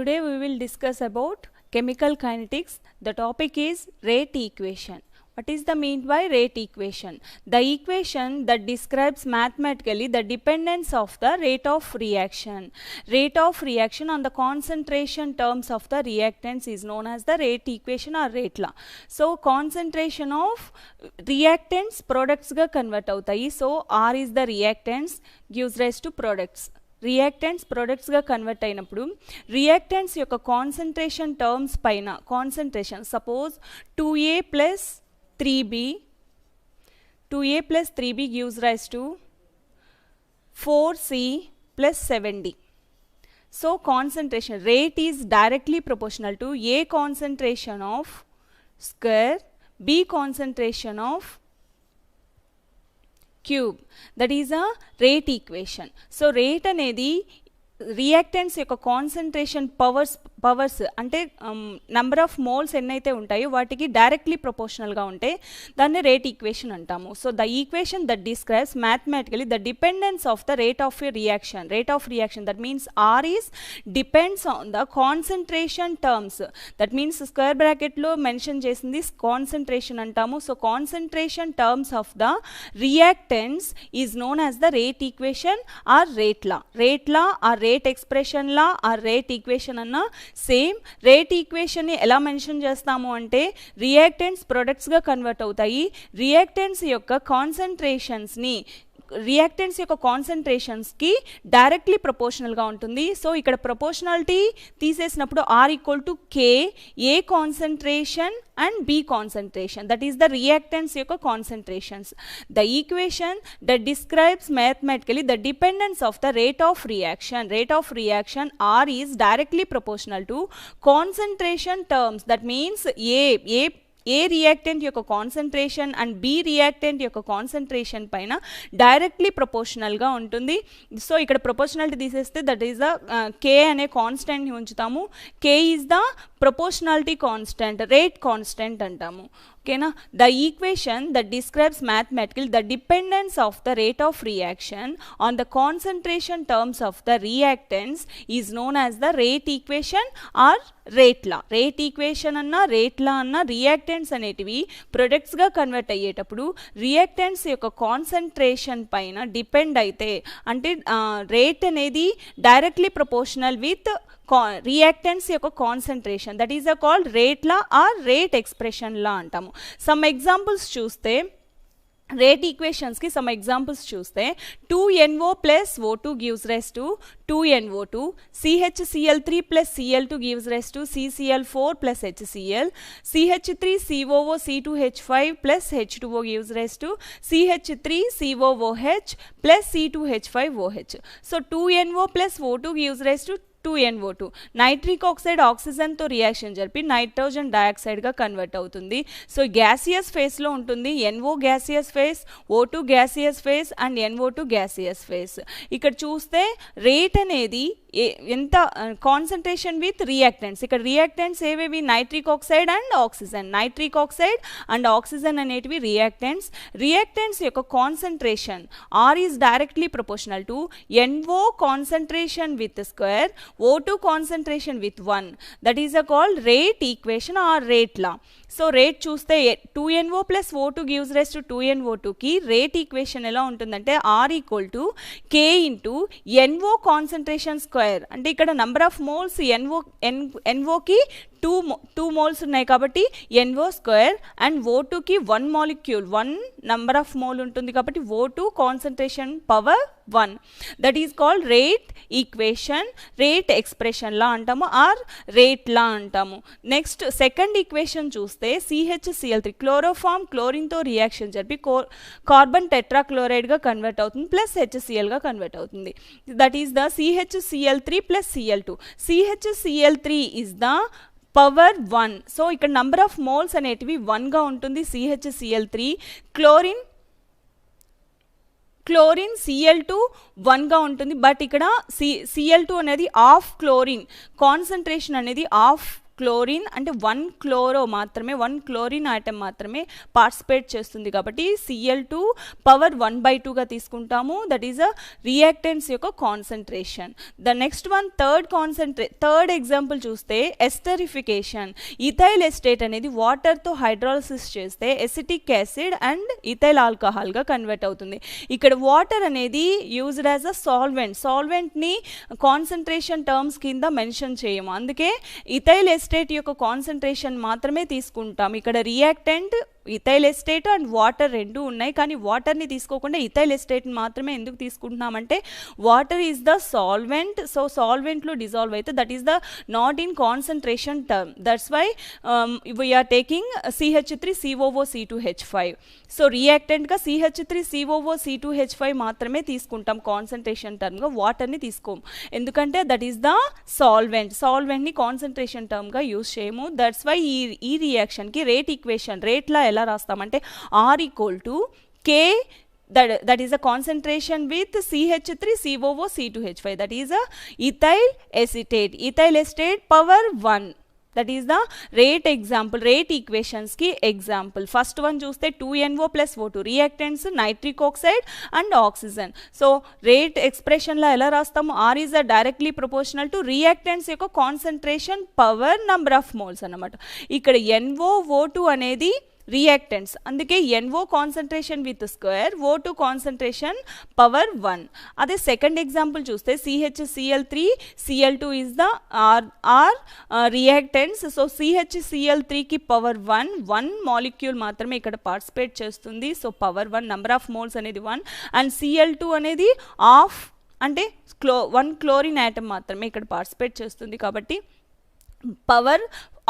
Today we will discuss about chemical kinetics. The topic is rate equation. What is the mean by rate equation? The equation that describes mathematically the dependence of the rate of reaction. Rate of reaction on the concentration terms of the reactants is known as the rate equation or rate law. So concentration of reactants products ga convert avutayi. So R is the reactants gives rise to products. Reactants ప్రొడక్ట్స్గా convert అయినప్పుడు reactants యొక్క concentration terms పైన concentration suppose 2A plus 3B gives rise to 4C plus 7D. So concentration rate is directly proportional to A concentration of square B concentration of cube. That is a rate equation. So rate అనేది reactants యొక్క concentration powers అంటే number of moles ఎన్నైతే ఉంటాయో వాటికి directly ప్రపోర్షనల్గా ఉంటే దాన్ని rate equation అంటాము. So the equation that describes mathematically the dependence of the rate of a reaction. Rate of reaction that means R is depends on the concentration terms. That means square బ్రాకెట్లో mention చేసింది concentration అంటాము. So concentration terms of the reactants is known as the rate equation or rate law. Rate law or rate expression law or rate equation అన్న same. Rate ఈక్వేషన్ని ఎలా mention చేస్తాము అంటే reactants ప్రొడక్ట్స్గా convert అవుతాయి. Reactants యొక్క కాన్సన్ట్రేషన్స్కి డైరెక్ట్లీ ప్రపోర్షనల్గా ఉంటుంది. సో ఇక్కడ ప్రపోర్షనాలిటీ తీసేసినప్పుడు R equal to K A concentration and B concentration that is the reactants యొక్క concentrations. The equation that describes mathematically the dependence of the rate of reaction. Rate of reaction R is directly proportional to concentration terms. That means A reactant యొక్క concentration and B reactant యొక్క concentration పైన directly ప్రపోర్షనల్గా ఉంటుంది. So ఇక్కడ proportionality తీసేస్తే that is the కే అనే కాన్స్టెంట్ని ఉంచుతాము. K is the proportionality constant, rate constant అంటాము. ఓకేనా. The equation that describes mathematical the dependence of the rate of reaction on the concentration terms of the reactants is known as the rate equation or rate law. Rate equation అన్న rate law అన్న reactants అనేటివి ప్రొడక్ట్స్గా convert అయ్యేటప్పుడు reactants యొక్క concentration పైన depend అయితే అంటే rate అనేది డైరెక్ట్లీ ప్రపోర్షనల్ విత్ రియాక్టెంట్స్ యొక్క concentration that is called rate law or rate expression law అంటాము. సమ్ ఎగ్జాంపుల్స్ చూస్తే రేట్ ఈక్వేషన్స్కి సమ్ ఎగ్జాంపుల్స్ చూస్తే 2NO plus O2 gives rise to 2NO2, CHCl3 plus Cl2 gives rise to CCl4 plus HCl, CH3COO C2H5 plus H2O gives rise to CH3COOH plus C2H5OH. So 2NO plus O2 gives rise to 2NO2. Nitric oxide ఆక్సిజన్తో reaction జరిపి nitrogen డయాక్సైడ్గా convert అవుతుంది. So gaseous ఫేస్లో ఉంటుంది. NO gaseous phase, O2 gaseous phase and NO2 gaseous phase. ఇక్కడ చూస్తే rate అనేది ఎంత కాన్సన్ట్రేషన్ విత్ రియాక్టెంట్స్. ఇక్కడ రియాక్టెంట్స్ ఏవేవి nitric oxide and oxygen. Nitric oxide and oxygen అనేటివి రియాక్టెంట్స్. రియాక్టెంట్స్ యొక్క concentration R is directly proportional to NO concentration with square O2 concentration with 1. That is called rate equation or rate law. So rate చూస్తే 2NO plus O2 gives rise to 2NO2కి rate equation ఎలా ఉంటుందంటే R equal to K into NO concentration square. అంటే ఇక్కడ number of moles NOకి 2 moles ఉన్నాయి కాబట్టి NO square and O2కి 1 మాలిక్యూల్ 1 నెంబర్ ఆఫ్ మోల్ ఉంటుంది కాబట్టి O2 concentration power 1. That is called rate equation, rate expression law అంటాము ఆర్ రేట్ లా అంటాము. నెక్స్ట్ సెకండ్ ఈక్వేషన్ చూస్తే CHCl3 క్లోరోఫామ్ క్లోరిన్తో రియాక్షన్ జరిపి కార్బన్ టెట్రాక్లోరైడ్గా కన్వర్ట్ అవుతుంది ప్లస్ HClగా కన్వర్ట్ అవుతుంది. That is the CHCl3 plus Cl2. CHCl3 is the power 1. So ఇక్కడ number of moles అనేటివి 1గా ఉంటుంది. CHCl3 క్లోరిన్ Cl2 1గా ఉంటుంది. బట్ ఇక్కడ Cl2 అనేది ఆఫ్ క్లోరిన్ కాన్సన్ట్రేషన్ అనేది ఆఫ్ క్లోరిన్ అంటే 1 క్లోరో మాత్రమే 1 క్లోరిన్ ఆటమ్ మాత్రమే పార్టిసిపేట్ చేస్తుంది కాబట్టి Cl2 పవర్ 1/2గా తీసుకుంటాము. దట్ ఈస్ అ రియాక్టెంట్స్ యొక్క concentration. The next one third example చూస్తే ఎస్టరిఫికేషన్. ఇథైల్ ఎస్టేట్ అనేది వాటర్తో హైడ్రాలసిస్ చేస్తే ఎసిటిక్ యాసిడ్ అండ్ ఇథైల్ ఆల్కహాల్గా కన్వర్ట్ అవుతుంది. ఇక్కడ వాటర్ అనేది యూజ్డ్ యాజ్ అ సాల్వెంట్ని కాన్సన్ట్రేషన్ టర్మ్స్ కింద మెన్షన్ చేయము, అందుకే ఇథైల్ ఎస్టేట్ యొక్క కాన్సన్ట్రేషన్ మాత్రమే తీసుకుంటాం. ఇక్కడ reactant ethyl acetate and water రెండు ఉన్నాయి, కానీ వాటర్ని తీసుకోకుండా ఇథైల్ ఎస్టేట్ని మాత్రమే ఎందుకు తీసుకుంటున్నామంటే water is the solvent. So సాల్వెంట్లో dissolve అయితే that is the not in concentration term. That's why we are taking CH3COO-C2H5. So రియాక్టెంట్గా CH3COO-C2H5 మాత్రమే తీసుకుంటాం కాన్సన్ట్రేషన్ టర్మ్గా, వాటర్ని తీసుకోము. ఎందుకంటే దట్ ఈస్ ద సాల్వెంట్ని కాన్సన్ట్రేషన్ టర్మ్గా యూజ్ చేయము. దట్స్ వై ఈ రియాక్షన్కి రేట్ ఈక్వేషన్ రేట్లా ఎలా రాస్తామంటే R = K, that is a concentration with CH3COO-C2H5, that is a ethyl acetate power 1. That is the rate example, rate equations ki example. First one చూస్తే 2NO plus O2 reactants nitric oxide and oxygen. So rate expression la ఎలా రాస్తాము, R is directly proportional to reactants యొక్క concentration power number of moles అన్నమాట. ఇక్కడ NO-O2 అనేది reactants, అందుకే NO concentration with square, O2 concentration power 1. అదే second example చూస్తే CHCl3Cl2 is the are reactants. So CHCl3కి పవర్ 1 మాలిక్యూల్ మాత్రమే ఇక్కడ పార్టిసిపేట్ చేస్తుంది. So power 1 number of moles అనేది 1 అండ్ Cl2 అనేది ఆఫ్ అంటే 1 క్లోరిన్ ఆటమ్ మాత్రమే ఇక్కడ పార్టిసిపేట్ చేస్తుంది కాబట్టి పవర్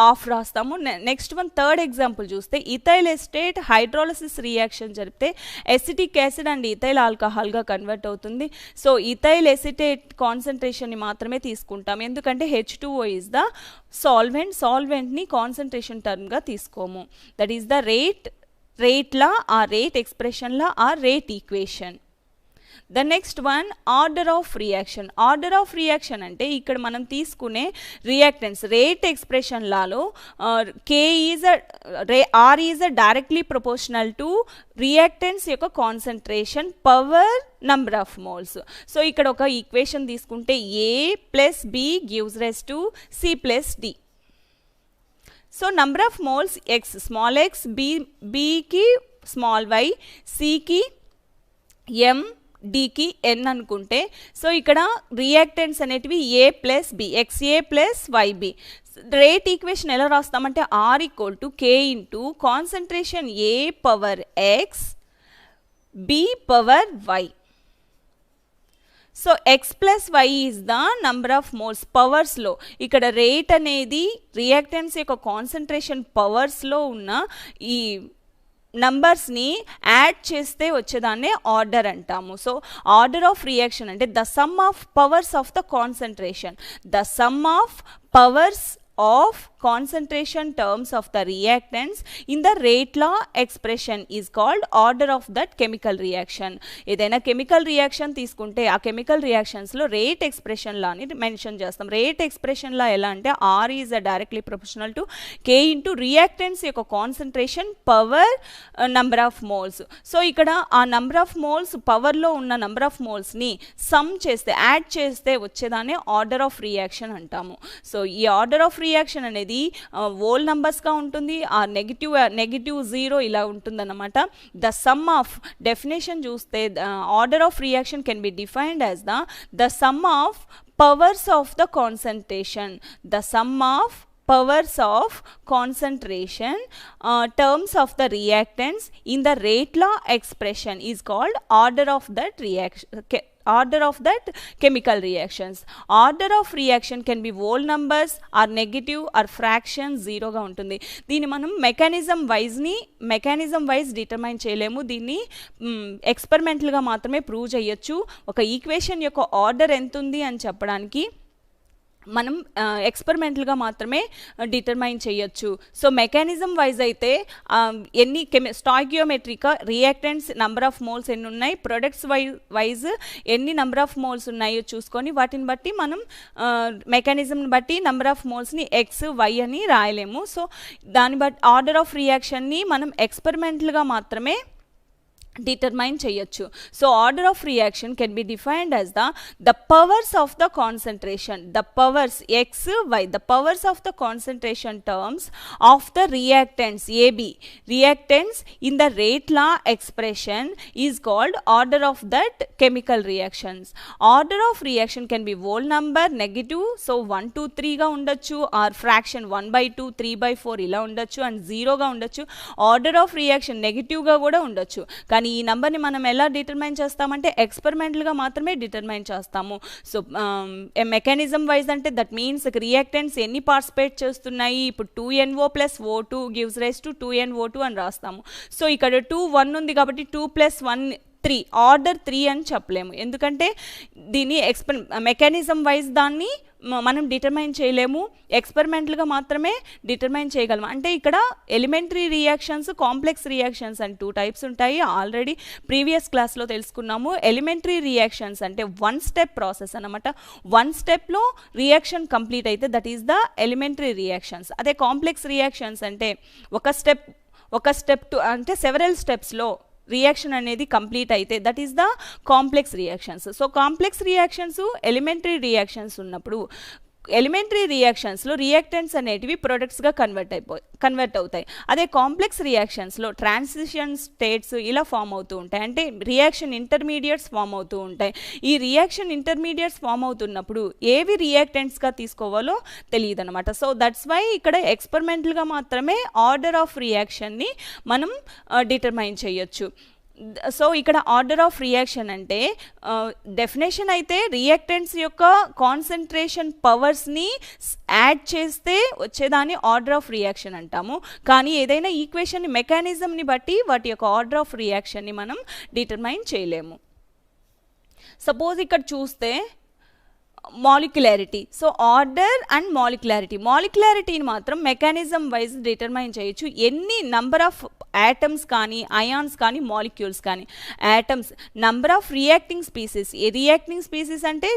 ఆఫ్ రాస్తాము. నెక్స్ట్ వన్ థర్డ్ ఎగ్జాంపుల్ చూస్తే ఇథైల్ ఎస్టేట్ హైడ్రాలసిస్ రియాక్షన్ జరిపితే ఎసిటిక్ యాసిడ్ అండ్ ఇథైల్ ఆల్కహాల్గా కన్వర్ట్ అవుతుంది. సో ఇథైల్ ఎసిటేట్ కాన్సన్ట్రేషన్ని మాత్రమే తీసుకుంటాం, ఎందుకంటే H2O ఈజ్ ద సాల్వెంట్ని కాన్సన్ట్రేషన్ టర్మ్గా తీసుకోము. దట్ ఈస్ ద రేట్లా ఆ రేట్ ఎక్స్ప్రెషన్లా ఆ rate equation. The next one order of reaction. Order of reaction అంటే ఇక్కడ మనం తీసుకునే రియాక్టెంట్స్ రేట్ ఎక్స్ప్రెషన్ లాలో R is directly proportional to reactants యొక్క concentration power number of moles. So ఇక్కడ ఒక ఈక్వేషన్ తీసుకుంటే A + B gives rise to C + D. So number of moles X, small x, Bకి స్మాల్ y, Cకి M, Dకి N అనుకుంటే so ఇక్కడ reactants అనేటివి A + B, XA + YB. Rate equation ఎలా రాస్తామంటే R = K into concentration A power X B power Y. So X + Y is the number of moles పవర్స్లో. ఇక్కడ rate అనేది reactants యొక్క కాన్సన్ట్రేషన్ పవర్స్లో ఉన్న ఈ నంబర్స్ని యాడ్ చేస్తే వచ్చేదాన్నే ఆర్డర్ అంటాము. సో ఆర్డర్ ఆఫ్ రియాక్షన్ అంటే the sum of powers of the concentration, the sum of powers of concentration terms of the reactants in the rate law expression is called order of that chemical reaction. ఏదైనా chemical reaction తీసుకుంటే ఆ chemical రియాక్షన్స్లో rate expression లాని mention చేస్తాం. Rate expression law ఎలా అంటే R is directly proportional to K into reactants యొక్క concentration power number of moles. So ఇక్కడ ఆ నంబర్ ఆఫ్ మోల్స్ పవర్లో ఉన్న నంబర్ ఆఫ్ మోల్స్ని సమ్ చేస్తే యాడ్ చేస్తే వచ్చేదాన్ని ఆర్డర్ ఆఫ్ రియాక్షన్ అంటాము. సో ఈ ఆర్డర్ ఆఫ్ రియాక్షన్ అనేది హోల్ నంబర్స్గా ఉంటుంది, ఆ నెగిటివ్ 0 ఇలా ఉంటుందన్నమాట. ద సమ్ ఆఫ్ డెఫినేషన్ చూస్తే order of reaction can be defined as the sum of powers of the concentration, the sum of powers of concentration terms of the reactants in the rate law expression is called order of that reaction, order of that chemical reactions. Order of reaction can be whole numbers or negative or fraction 0 గా ఉంటుంది. దీన్ని మనం mechanism wise determine చేయలేము, దీన్ని ఎక్స్పెరిమెంటల్గా మాత్రమే prove చేయొచ్చు. ఒక ఈక్వేషన్ యొక్క ఆర్డర్ ఎంత ఉంది అని చెప్పడానికి మనం ఎక్స్పెరిమెంటల్గా మాత్రమే డిటర్మైన్ చేయొచ్చు. సో మెకానిజం వైజ్ అయితే ఎన్ని స్టాయికియోమెట్రికా రియాక్టెంట్స్ నెంబర్ ఆఫ్ మోల్స్ ఎన్ని ఉన్నాయి, ప్రొడక్ట్స్ వైజ్ ఎన్ని నెంబర్ ఆఫ్ మోల్స్ ఉన్నాయో చూసుకొని వాటిని బట్టి మనం మెకానిజంని బట్టి నెంబర్ ఆఫ్ మోల్స్ని ఎక్స్ వై అని రాయలేము. సో దాన్ని బట్టి ఆర్డర్ ఆఫ్ రియాక్షన్ని మనం ఎక్స్పెరిమెంటల్గా మాత్రమే determine చేయొచ్చు. So order of reaction can be defined as the powers of the concentration, the powers x y, the powers of the concentration terms of the reactants AB. Reactants in the rate law expression is called order of that chemical reactions. Order of reaction can be whole number, negative, so 1 2 3 గా ఉండొచ్చు, or fraction 1/2 3/4 ఇలా ఉండొచ్చు, and 0 గా ఉండొచ్చు. Order of reaction negative గా కూడా ఉండొచ్చు. కానీ ఈ నంబర్ని మనం ఎలా డిటర్మైన్ చేస్తామంటే ఎక్స్పెరిమెంటల్గా మాత్రమే డిటర్మైన్ చేస్తాము. సో మెకానిజం వైజ్ అంటే దట్ మీన్స్ రియాక్టెంట్స్ ఎన్ని పార్టిసిపేట్ చేస్తున్నాయి, ఇప్పుడు 2NO + O2 gives rise to 2NO2 అని రాస్తాము. సో ఇక్కడ 2 1 ఉంది కాబట్టి 2 + 1 3, ఆర్డర్ 3 అని చెప్పలేము, ఎందుకంటే దీన్ని మెకానిజం వైజ్ దాన్ని మనం డిటర్మైన్ చేయలేము, ఎక్స్పెరిమెంటల్గా మాత్రమే డిటర్మైన్ చేయగలము. అంటే ఇక్కడ ఎలిమెంటరీ రియాక్షన్స్, కాంప్లెక్స్ రియాక్షన్స్ అని 2 టైప్స్ ఉంటాయి. ఆల్రెడీ ప్రీవియస్ క్లాస్లో తెలుసుకున్నాము. ఎలిమెంటరీ రియాక్షన్స్ అంటే 1 స్టెప్ ప్రాసెస్ అన్నమాట. 1 స్టెప్లో రియాక్షన్ కంప్లీట్ అయితే that is the elementary reactions. అదే కాంప్లెక్స్ రియాక్షన్స్ అంటే ఒక స్టెప్ అంటే సెవెరల్ స్టెప్స్లో రియాక్షన్ అనేది కంప్లీట్ అయితే that is the complex reactions. So complex reactions elementary reactions ఉన్నప్పుడు ఎలిమెంటరీ రియాక్షన్స్లో రియాక్టెంట్స్ అనేటివి ప్రొడక్ట్స్గా కన్వర్ట్ అవుతాయి. అదే కాంప్లెక్స్ రియాక్షన్స్లో ట్రాన్సిషన్ స్టేట్స్ ఇలా ఫామ్ అవుతూ ఉంటాయి, అంటే రియాక్షన్ ఇంటర్మీడియట్స్ ఫామ్ అవుతూ ఉంటాయి. ఈ రియాక్షన్ ఇంటర్మీడియట్స్ ఫామ్ అవుతున్నప్పుడు ఏవి రియాక్టెంట్స్గా తీసుకోవాలో తెలియదు అనమాట. సో దట్స్ వై ఇక్కడ ఎక్స్పెరిమెంటల్గా మాత్రమే ఆర్డర్ ఆఫ్ రియాక్షన్ని మనం డిటర్మైన్ చేయొచ్చు. సో ఇక్కడ ఆర్డర్ ఆఫ్ రియాక్షన్ అంటే డెఫినేషన్ అయితే రియాక్టెంట్స్ యొక్క కాన్సన్ట్రేషన్ పవర్స్ని యాడ్ చేస్తే వచ్చేదాన్ని ఆర్డర్ ఆఫ్ రియాక్షన్ అంటాము. కానీ ఏదైనా ఈక్వేషన్ మెకానిజంని బట్టి వాటి యొక్క ఆర్డర్ ఆఫ్ రియాక్షన్ని మనం డిటర్మైన్ చేయలేము. సపోజ్ ఇక్కడ చూస్తే మాలిక్యులారిటీ, సో ఆర్డర్ అండ్ మాలిక్యులారిటీని మాత్రం మెకానిజం వైజ్ డిటర్మైన్ చేయొచ్చు. ఎన్ని నంబర్ ఆఫ్ యాటమ్స్ కానీ అయాన్స్ కానీ మాలిక్యూల్స్ కానీ, atoms number of reacting species అంటే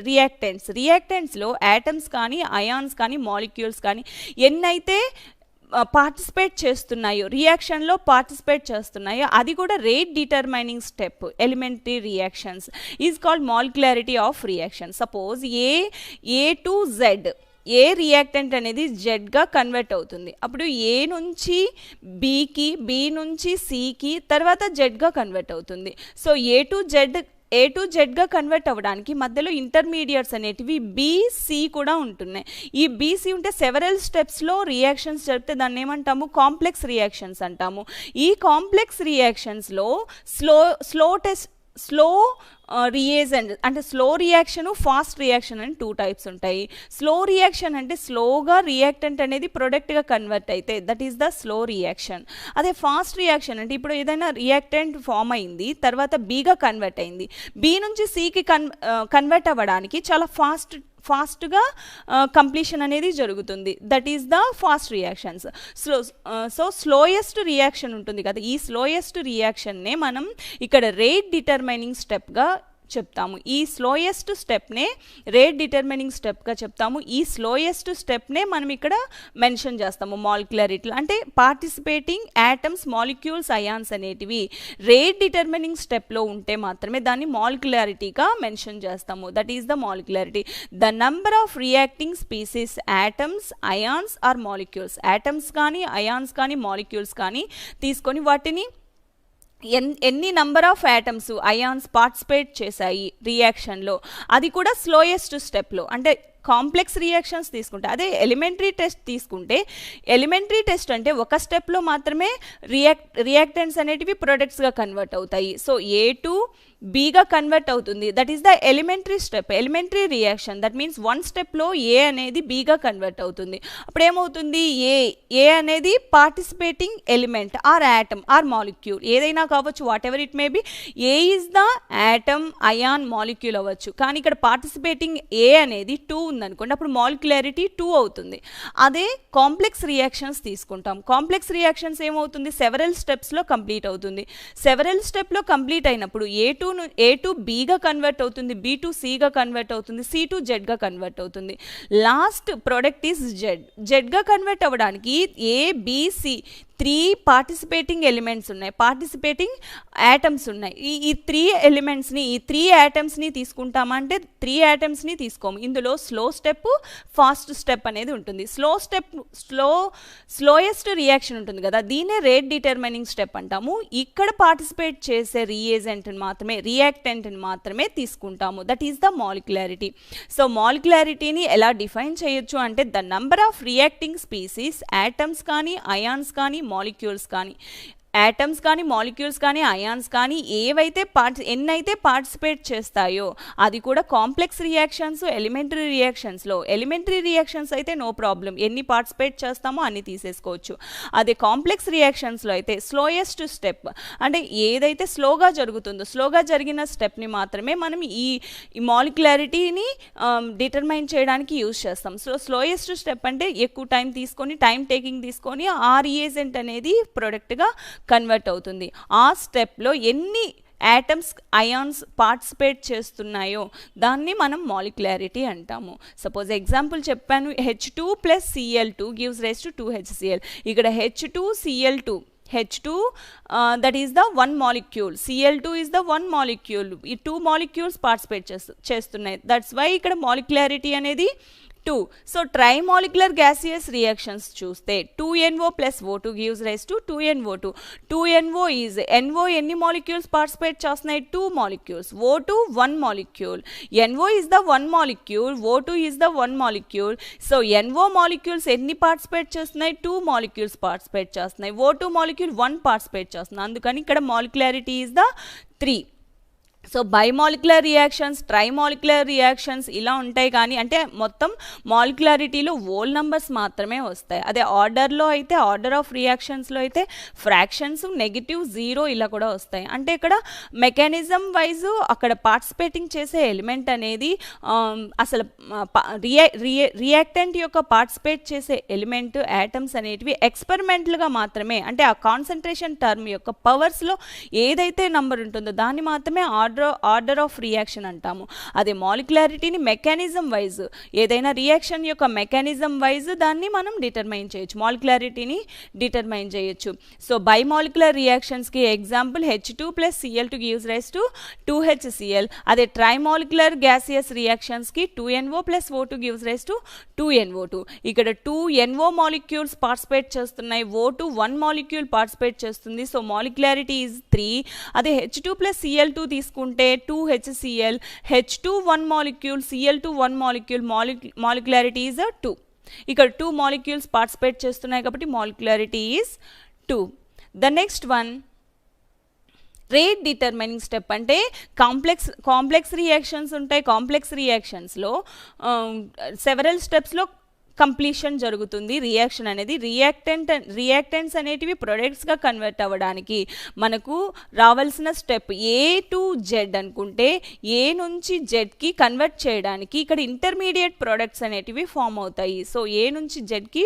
రియాక్టెంట్స్లో యాటమ్స్ కానీ అయాన్స్ కానీ మాలిక్యూల్స్ కానీ ఎన్నైతే పార్టిసిపేట్ చేస్తున్నాయో, రియాక్షన్లో పార్టిసిపేట్ చేస్తున్నాయో, అది కూడా rate determining step elementary reactions is called molecularity of reaction. Suppose A to Z, A reactant అనేది జెడ్గా కన్వర్ట్ అవుతుంది, అప్పుడు ఏ నుంచి బీకి, బి నుంచి సికి, తర్వాత జెడ్గా కన్వర్ట్ అవుతుంది. సో ఏ టు జెడ్గా కన్వర్ట్ అవ్వడానికి మధ్యలో ఇంటర్మీడియట్స్ అనేటివి బీసీ కూడా ఉంటున్నాయి. ఈ బీసీ ఉంటే సెవెరల్ స్టెప్స్లో రియాక్షన్స్ జరిపితే దాన్ని ఏమంటాము, కాంప్లెక్స్ రియాక్షన్స్ అంటాము. ఈ కాంప్లెక్స్ రియాక్షన్స్లో స్లో రియేజెంట్ అంటే స్లో రియాక్షన్, ఫాస్ట్ రియాక్షన్ అని 2 టైప్స్ ఉంటాయి. స్లో రియాక్షన్ అంటే స్లోగా రియాక్టెంట్ అనేది ప్రొడక్ట్గా కన్వర్ట్ అయితే that is the slow reaction. అదే ఫాస్ట్ రియాక్షన్ అంటే ఇప్పుడు ఏదైనా రియాక్టెంట్ ఫామ్ అయింది, తర్వాత బీగా కన్వర్ట్ అయింది, బీ నుంచి సికి కన్వర్ట్ అవ్వడానికి చాలా ఫాస్ట్గా కంప్లీషన్ అనేది జరుగుతుంది. That is the fast reactions. So slowest reaction ఉంటుంది కదా, ఈ స్లోయెస్ట్ రియాక్షన్నే మనం ఇక్కడ రేట్ డిటర్మైనింగ్ స్టెప్గా చెప్తాము. ఈ స్లోయెస్ట్ స్టెప్నే రేట్ డిటర్మినింగ్ స్టెప్గా చెప్తాము. ఈ స్లోయెస్ట్ స్టెప్నే మనం ఇక్కడ మెన్షన్ చేస్తాము మాలిక్యులారిటీలో. అంటే పార్టిసిపేటింగ్ యాటమ్స్, మాలిక్యూల్స్, అయాన్స్ అనేటివి రేట్ డిటర్మినింగ్ స్టెప్లో ఉంటే మాత్రమే దాన్ని మాలిక్యులారిటీగా మెన్షన్ చేస్తాము. That is the molecularity. The number of reacting species atoms, ions or molecules. Atoms కానీ, అయాన్స్ కానీ, మాలిక్యూల్స్ కానీ తీసుకొని వాటిని ఎన్ని number of atoms, ions participate చేశాయి రియాక్షన్లో, అది కూడా స్లోయెస్ట్ స్టెప్లో. అంటే కాంప్లెక్స్ రియాక్షన్స్ తీసుకుంటే, అదే ఎలిమెంటరీ టెస్ట్ తీసుకుంటే, ఎలిమెంటరీ టెస్ట్ అంటే ఒక స్టెప్లో మాత్రమే రియాక్టెంట్స్ అనేటివి ప్రొడక్ట్స్గా కన్వర్ట్ అవుతాయి. సో ఏ టు బీగా కన్వర్ట్ అవుతుంది. That is the elementary step, elementary reaction. That means one స్టెప్లో ఏ అనేది బీగా కన్వర్ట్ అవుతుంది. అప్పుడు ఏమవుతుంది, ఏ అనేది participating element or atom or molecule ఏదైనా కావచ్చు, whatever it may be. A is the atom, ion, molecule అవ్వచ్చు. కానీ ఇక్కడ పార్టిసిపేటింగ్ ఏ అనేది 2 ఉందనుకోండి, అప్పుడు మాలిక్యులారిటీ 2 అవుతుంది. అదే కాంప్లెక్స్ రియాక్షన్స్ తీసుకుంటాం. కాంప్లెక్స్ రియాక్షన్స్ ఏమవుతుంది, సెవరల్ స్టెప్స్లో కంప్లీట్ అవుతుంది. సెవరల్ స్టెప్లో కంప్లీట్ అయినప్పుడు ఏ టు బీగా కన్వర్ట్ అవుతుంది, బీ టు సిగా కన్వర్ట్ అవుతుంది, సి టు జెడ్గా కన్వర్ట్ అవుతుంది. లాస్ట్ ప్రోడక్ట్ ఈజ్ జెడ్గా కన్వర్ట్ అవ్వడానికి ఏ, బి, సి 3 పార్టిసిపేటింగ్ ఎలిమెంట్స్ ఉన్నాయి, పార్టిసిపేటింగ్ యాటమ్స్ ఉన్నాయి. ఈ 3 ఎలిమెంట్స్ని, ఈ 3 యాటమ్స్ని తీసుకుంటామంటే 3 యాటమ్స్ని తీసుకోము. ఇందులో స్లో స్టెప్, ఫాస్ట్ స్టెప్ అనేది ఉంటుంది. స్లో స్టెప్ స్లోయెస్ట్ రియాక్షన్ ఉంటుంది కదా, దీనే రేట్ డిటర్మినింగ్ స్టెప్ అంటాము. ఇక్కడ పార్టిసిపేట్ చేసే రియేజెంట్ని మాత్రమే, రియాక్టెంట్ని మాత్రమే తీసుకుంటాము. That is the molecularity. So మాలిక్యులారిటీని ఎలా డిఫైన్ చేయొచ్చు అంటే the number of reacting species, atoms కానీ, అయాన్స్ కానీ, మాలిక్యూల్స్ కానీ, యాటమ్స్ కానీ, మాలిక్యూల్స్ కానీ, అయాన్స్ కానీ ఏవైతే ఎన్నైతే పార్టిసిపేట్ చేస్తాయో అది కూడా కాంప్లెక్స్ రియాక్షన్స్, ఎలిమెంటరీ రియాక్షన్స్లో. ఎలిమెంటరీ రియాక్షన్స్ అయితే నో ప్రాబ్లం, ఎన్ని పార్టిసిపేట్ చేస్తామో అన్ని తీసేసుకోవచ్చు. అదే కాంప్లెక్స్ రియాక్షన్స్లో అయితే స్లోయెస్ట్ స్టెప్ అంటే ఏదైతే స్లోగా జరుగుతుందో, స్లోగా జరిగిన స్టెప్ని మాత్రమే మనం ఈ మాలిక్యులారిటీని డిటర్మైన్ చేయడానికి యూజ్ చేస్తాం. సో స్లోయెస్ట్ స్టెప్ అంటే ఎక్కువ టైం తీసుకొని, టైం టేకింగ్ తీసుకొని ఆ రియేజెంట్ అనేది ప్రొడక్ట్గా కన్వర్ట్ అవుతుంది. ఆ స్టెప్లో ఎన్ని యాటమ్స్, అయాన్స్ పార్టిసిపేట్ చేస్తున్నాయో దాన్ని మనం మాలిక్యులారిటీ అంటాము. సపోజ్ ఎగ్జాంపుల్ చెప్పాను, H2 + Cl2 gives rise to 2HCl. ఇక్కడ H2Cl2, H2 that is the one molecule, Cl2 is the one molecule. ఈ 2 molecules పార్టిసిపేట్ చేస్తున్నాయి. దట్స్ వై ఇక్కడ మాలిక్యులారిటీ అనేది 2. సో ట్రైమాలిక్యులర్ గ్యాసియస్ రియాక్షన్స్ చూస్తే 2NO + O2 gives rise to 2NO2. 2NO is, NO ఎన్ని molecules participate చేస్తున్నాయి, 2 molecules. O2 1 molecule. NO is the 1 molecule, O2 is the 1 molecule. So NO molecules ఎన్ని participate చేస్తున్నాయి, 2 molecules participate చేస్తున్నాయి. O2 molecule 1 participate చేస్తుంది. అందుకని ఇక్కడ molecularity is the 3. So bimolecular reactions, trimolecular reactions ఇలా ఉంటాయి. కానీ అంటే మొత్తం మాలిక్యులారిటీలో హోల్ నంబర్స్ మాత్రమే వస్తాయి. అదే ఆర్డర్లో అయితే, ఆర్డర్ ఆఫ్ రియాక్షన్స్లో అయితే ఫ్రాక్షన్స్, నెగిటివ్, 0 ఇలా కూడా వస్తాయి. అంటే ఇక్కడ మెకానిజం వైజ్ అక్కడ పార్టిసిపేటింగ్ చేసే ఎలిమెంట్ అనేది అసలు రియాక్టెంట్ యొక్క పార్టిసిపేట్ చేసే ఎలిమెంట్, యాటమ్స్ అనేటివి ఎక్స్పెరిమెంటల్గా మాత్రమే, అంటే ఆ కాన్సన్ట్రేషన్ టర్మ్ యొక్క పవర్స్లో ఏదైతే నంబర్ ఉంటుందో దాన్ని మాత్రమే ఆర్డర్ ఆఫ్ రియాక్షన్ అంటాము. అదే మాలిక్యులారిటీని మెకానిజం వైజ్, ఏదైనా రియాక్షన్ యొక్క మెకానిజం వైజ్ దాన్ని మనం డిటర్మైన్ చేయొచ్చు, మాలిక్యులారిటీని డిటర్మైన్ చేయొచ్చు. సో బైమాలిక్యులర్ రియాక్షన్స్కి example H2 + Cl2 gives rise to 2HCl. అదే ట్రైమాలిక్యులర్ గ్యాసియస్ రియాక్షన్స్కి 2NO + O2 gives rise to 2NO2. ఇక్కడ 2 NO మాలిక్యూల్స్ పార్టిసిపేట్ చేస్తున్నాయి, O2 1 మాలిక్యూల్ పార్టిసిపేట్ చేస్తుంది. So molecularity is 3. అదే H2 + Cl2 తీసుకుంటే 2HCl, H2 1 molecule, Cl2 1 molecule, molecularity is 2. ఇక్కడ 2 molecules participate చేస్తున్నాయి కాబట్టి molecularity is 2. The next one rate determining step అంటే complex reactions ఉంటాయి. కాంప్లెక్స్ రియాక్షన్స్లో సెవరల్ స్టెప్స్లో కంప్లీషన్ జరుగుతుంది. రియాక్షన్ అనేది రియాక్టెంట్స్ అనేటివి ప్రొడక్ట్స్గా కన్వర్ట్ అవ్వడానికి మనకు రావాల్సిన స్టెప్ ఏ టు జెడ్ అనుకుంటే ఏ నుంచి జెడ్కి కన్వర్ట్ చేయడానికి ఇక్కడ ఇంటర్మీడియట్ ప్రొడక్ట్స్ అనేటివి ఫామ్ అవుతాయి. సో ఏ నుంచి జెడ్కి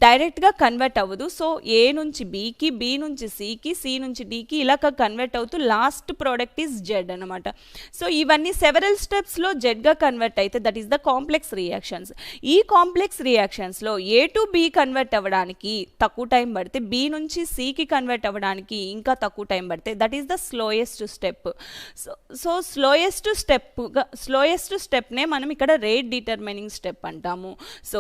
డైరెక్ట్గా కన్వర్ట్ అవ్వదు. సో ఏ నుంచి బీకి, బి నుంచి సికి, సి నుంచి డికి ఇలా కన్వర్ట్ అవుతూ లాస్ట్ ప్రోడక్ట్ ఈజ్ జెడ్ అనమాట. సో ఇవన్నీ సెవరల్ స్టెప్స్లో జెడ్గా కన్వర్ట్ అయితే that is the complex reactions. ఈ కాంప్లెక్స్ రియాక్షన్స్లో ఏ టు బి కన్వర్ట్ అవ్వడానికి తక్కువ టైం పడితే, బి నుంచి సికి కన్వర్ట్ అవ్వడానికి ఇంకా తక్కువ టైం పడితే that is the slowest step. So slowest స్టెప్నే మనం ఇక్కడ రేట్ డిటర్మినింగ్ స్టెప్ అంటాము. సో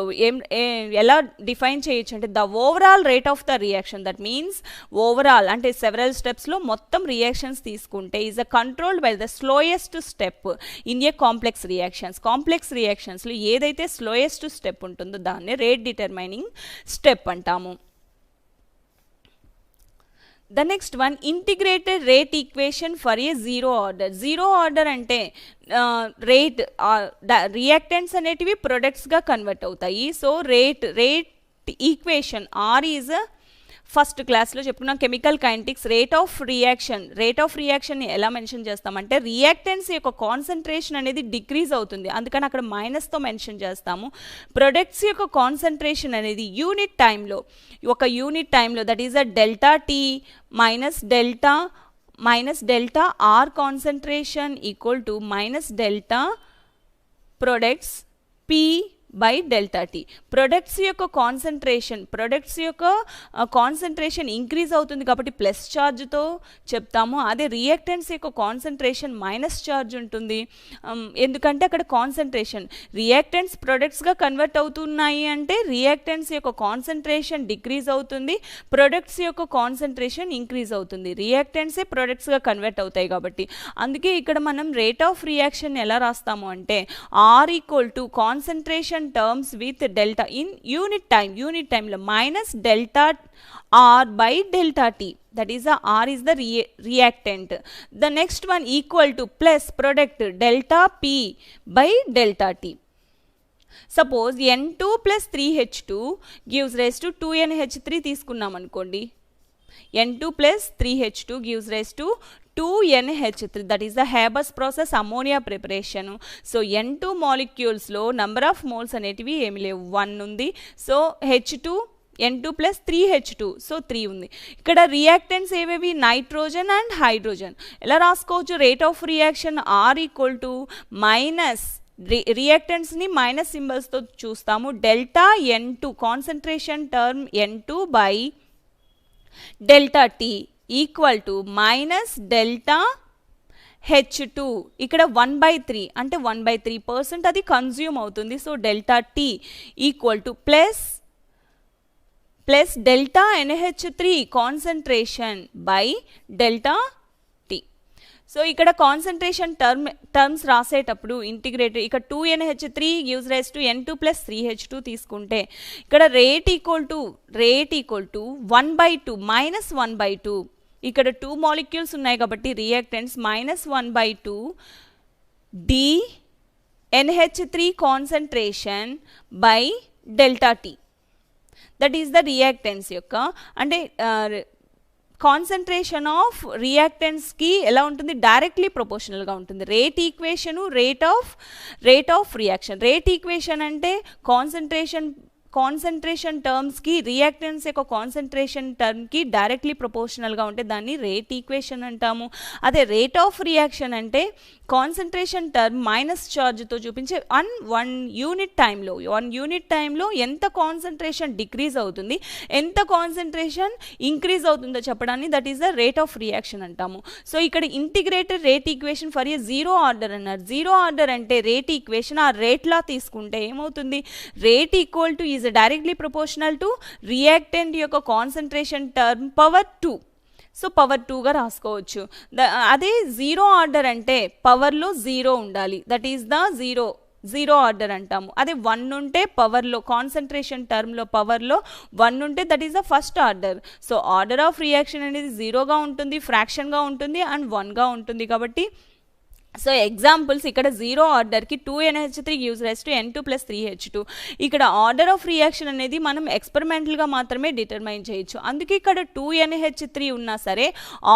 ఎలా డిఫైన్ చేయొచ్చు అంటే the overall rate of the reaction, that means overall అంటే సెవరల్ స్టెప్స్లో మొత్తం రియాక్షన్స్ తీసుకుంటే is a controlled by the slowest step in a complex reactions. Complex రియాక్షన్స్లో ఏదైతే స్లోయెస్ట్ స్టెప్ ఉంటుందో దాన్ని రేట్ డిటర్మైనింగ్ స్టెప్ అంటాము. The next one integrated rate equation for a zero order. Zero order అంటే rate reactants అనేటివి ప్రొడక్ట్స్గా convert అవుతాయి. So rate equation R is first క్లాస్లో చెప్పుకున్నాం chemical kinetics. Rate of reaction ఎలా మెన్షన్ చేస్తామంటే రియాక్టెంట్స్ యొక్క కాన్సన్ట్రేషన్ అనేది డిక్రీజ్ అవుతుంది, అందుకని అక్కడ మైనస్తో మెన్షన్ చేస్తాము. ప్రొడక్ట్స్ యొక్క కాన్సన్ట్రేషన్ అనేది యూనిట్ టైంలో that is a delta T minus delta R concentration equal to minus delta products P by delta T. Products యొక్క కాన్సన్ట్రేషన్ ఇంక్రీజ్ అవుతుంది కాబట్టి ప్లస్ ఛార్జ్తో చెప్తాము. అదే రియాక్టెంట్స్ యొక్క కాన్సన్ట్రేషన్ మైనస్ ఛార్జ్ ఉంటుంది, ఎందుకంటే అక్కడ కాన్సన్ట్రేషన్ రియాక్టెంట్స్ ప్రొడక్ట్స్గా కన్వర్ట్ అవుతున్నాయి అంటే రియాక్టెంట్స్ యొక్క కాన్సన్ట్రేషన్ డిక్రీజ్ అవుతుంది, ప్రొడక్ట్స్ యొక్క కాన్సన్ట్రేషన్ ఇంక్రీజ్ అవుతుంది. రియాక్టెంట్సే ప్రొడక్ట్స్గా కన్వర్ట్ అవుతాయి కాబట్టి. అందుకే ఇక్కడ మనం రేట్ ఆఫ్ రియాక్షన్ ఎలా రాస్తాము అంటే R equal to concentration terms with delta in unit time lo minus delta R by delta T, that is the R is the reactant. The next one equal to plus product delta P by delta T. Suppose N2 plus 3H2 gives rise to 2NH3 తీసుకున్నాం అనుకోండి. N2 plus 3H2 gives rise to 2NH3, that is the Haber's process ammonia preparation. So N2 molecules లో number of moles అనేటివి ఏమి లేవు, 1 ఉంది. So H2 N2 plus 3H2, so 3 ఉంది. ఇక్కడ reactants ఏవేవి నైట్రోజన్ అండ్ హైడ్రోజన్. ఎలా రాసుకోవచ్చు? Rate of reaction R equal to minus రియాక్టెంట్స్ని మైనస్ సింబల్స్తో చూస్తాము. Delta N2 concentration term N2 by delta T equal to minus delta H2. ఇక్కడ 1/3 అంటే 1/3% అది కన్జ్యూమ్ అవుతుంది. So delta T equal to plus delta NH3 concentration by delta T. So ఇక్కడ concentration terms రాసేటప్పుడు integrated ఇక్కడ 2NH3 gives rise to N2 plus 3H2 తీసుకుంటే ఇక్కడ rate equal to 1/2 minus 1/2. ఇక్కడ 2 మాలిక్యూల్స్ ఉన్నాయి కాబట్టి reactants minus 1/2 D NH3 concentration by delta T, that is the reactants యొక్క అంటే కాన్సన్ట్రేషన్ ఆఫ్ రియాక్టెంట్స్కి ఎలా ఉంటుంది? డైరెక్ట్లీ ప్రొపోర్షనల్గా ఉంటుంది. Rate equation rate of reaction. Rate equation అంటే కాన్సన్ట్రేషన్ టర్మ్స్కి రియాక్టెంట్స్ యొక్క కాన్సన్ట్రేషన్ టర్మ్కి డైరెక్ట్లీ ప్రొపోర్షనల్గా ఉంటే దాన్ని రేట్ ఈక్వేషన్ అంటాము. అదే రేట్ ఆఫ్ రియాక్షన్ అంటే కాన్సన్ట్రేషన్ టర్మ్ మైనస్ ఛార్జ్తో చూపించే వన్ యూనిట్ టైంలో ఎంత కాన్సన్ట్రేషన్ డిక్రీజ్ అవుతుంది, ఎంత కాన్సన్ట్రేషన్ ఇంక్రీజ్ అవుతుందో చెప్పడాన్ని that is the rate of reaction అంటాము. సో ఇక్కడ integrated rate equation for a zero order అన్నారు. జీరో ఆర్డర్ అంటే రేట్ ఈక్వేషన్ ఆ రేట్లా తీసుకుంటే ఏమవుతుంది? Rate equal to is directly proportional to reactant యొక్క concentration term power 2. So power 2గా రాసుకోవచ్చు. అదే జీరో ఆర్డర్ అంటే పవర్లో 0 ఉండాలి, that is the zero order అంటాము. అదే 1 ఉంటే పవర్లో కాన్సన్ట్రేషన్ టర్మ్లో పవర్లో 1 ఉంటే that is the first order. So order of reaction అనేది 0గా ఉంటుంది, ఫ్రాక్షన్గా ఉంటుంది అండ్ 1గా ఉంటుంది. కాబట్టి సో ఎగ్జాంపుల్స్ ఇక్కడ జీరో ఆర్డర్కి 2NH3 gives rise to N2 plus 3H2. ఇక్కడ ఆర్డర్ ఆఫ్ రియాక్షన్ అనేది మనం ఎక్స్పెరిమెంటల్గా మాత్రమే డిటర్మైన్ చేయొచ్చు. అందుకే ఇక్కడ 2NH3 ఉన్నా సరే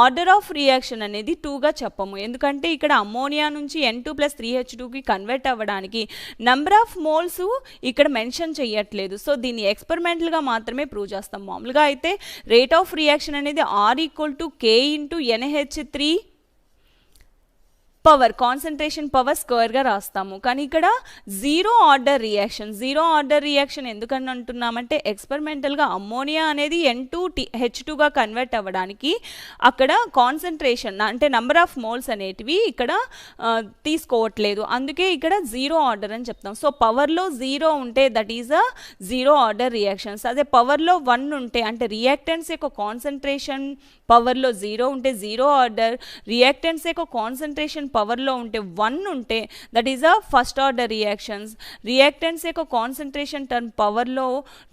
ఆర్డర్ ఆఫ్ రియాక్షన్ అనేది 2గా చెప్పము, ఎందుకంటే ఇక్కడ అమ్మోనియా నుంచి N2 plus 3H2కి కన్వర్ట్ అవ్వడానికి నెంబర్ ఆఫ్ మోల్స్ ఇక్కడ మెన్షన్ చేయట్లేదు. సో దీన్ని ఎక్స్పెరిమెంటల్గా మాత్రమే ప్రూవ్ చేస్తాం. మామూలుగా అయితే రేట్ ఆఫ్ రియాక్షన్ అనేది R equal to K into NH3 power concentration power స్క్వేర్గా రాస్తాము. కానీ ఇక్కడ జీరో ఆర్డర్ రియాక్షన్ ఎందుకని అంటున్నామంటే ఎక్స్పెరిమెంటల్గా అమ్మోనియా అనేది N2H2గా కన్వర్ట్ అవ్వడానికి అక్కడ కాన్సన్ట్రేషన్ అంటే నెంబర్ ఆఫ్ మోల్స్ అనేటివి ఇక్కడ తీసుకోవట్లేదు, అందుకే ఇక్కడ జీరో ఆర్డర్ అని చెప్తాం. సో పవర్లో 0 ఉంటే that is a zero order reactions. అదే పవర్లో 1 ఉంటే అంటే రియాక్టెంట్స్ యొక్క కాన్సన్ట్రేషన్ పవర్లో 0 ఉంటే 0 ఆర్డర్, రియాక్టెంట్స్ యొక్క కాన్సన్ట్రేషన్ పవర్లో ఉంటే 1 ఉంటే that is a first order reactions, reactants యొక్క కాన్సన్ట్రేషన్ టర్మ్ పవర్లో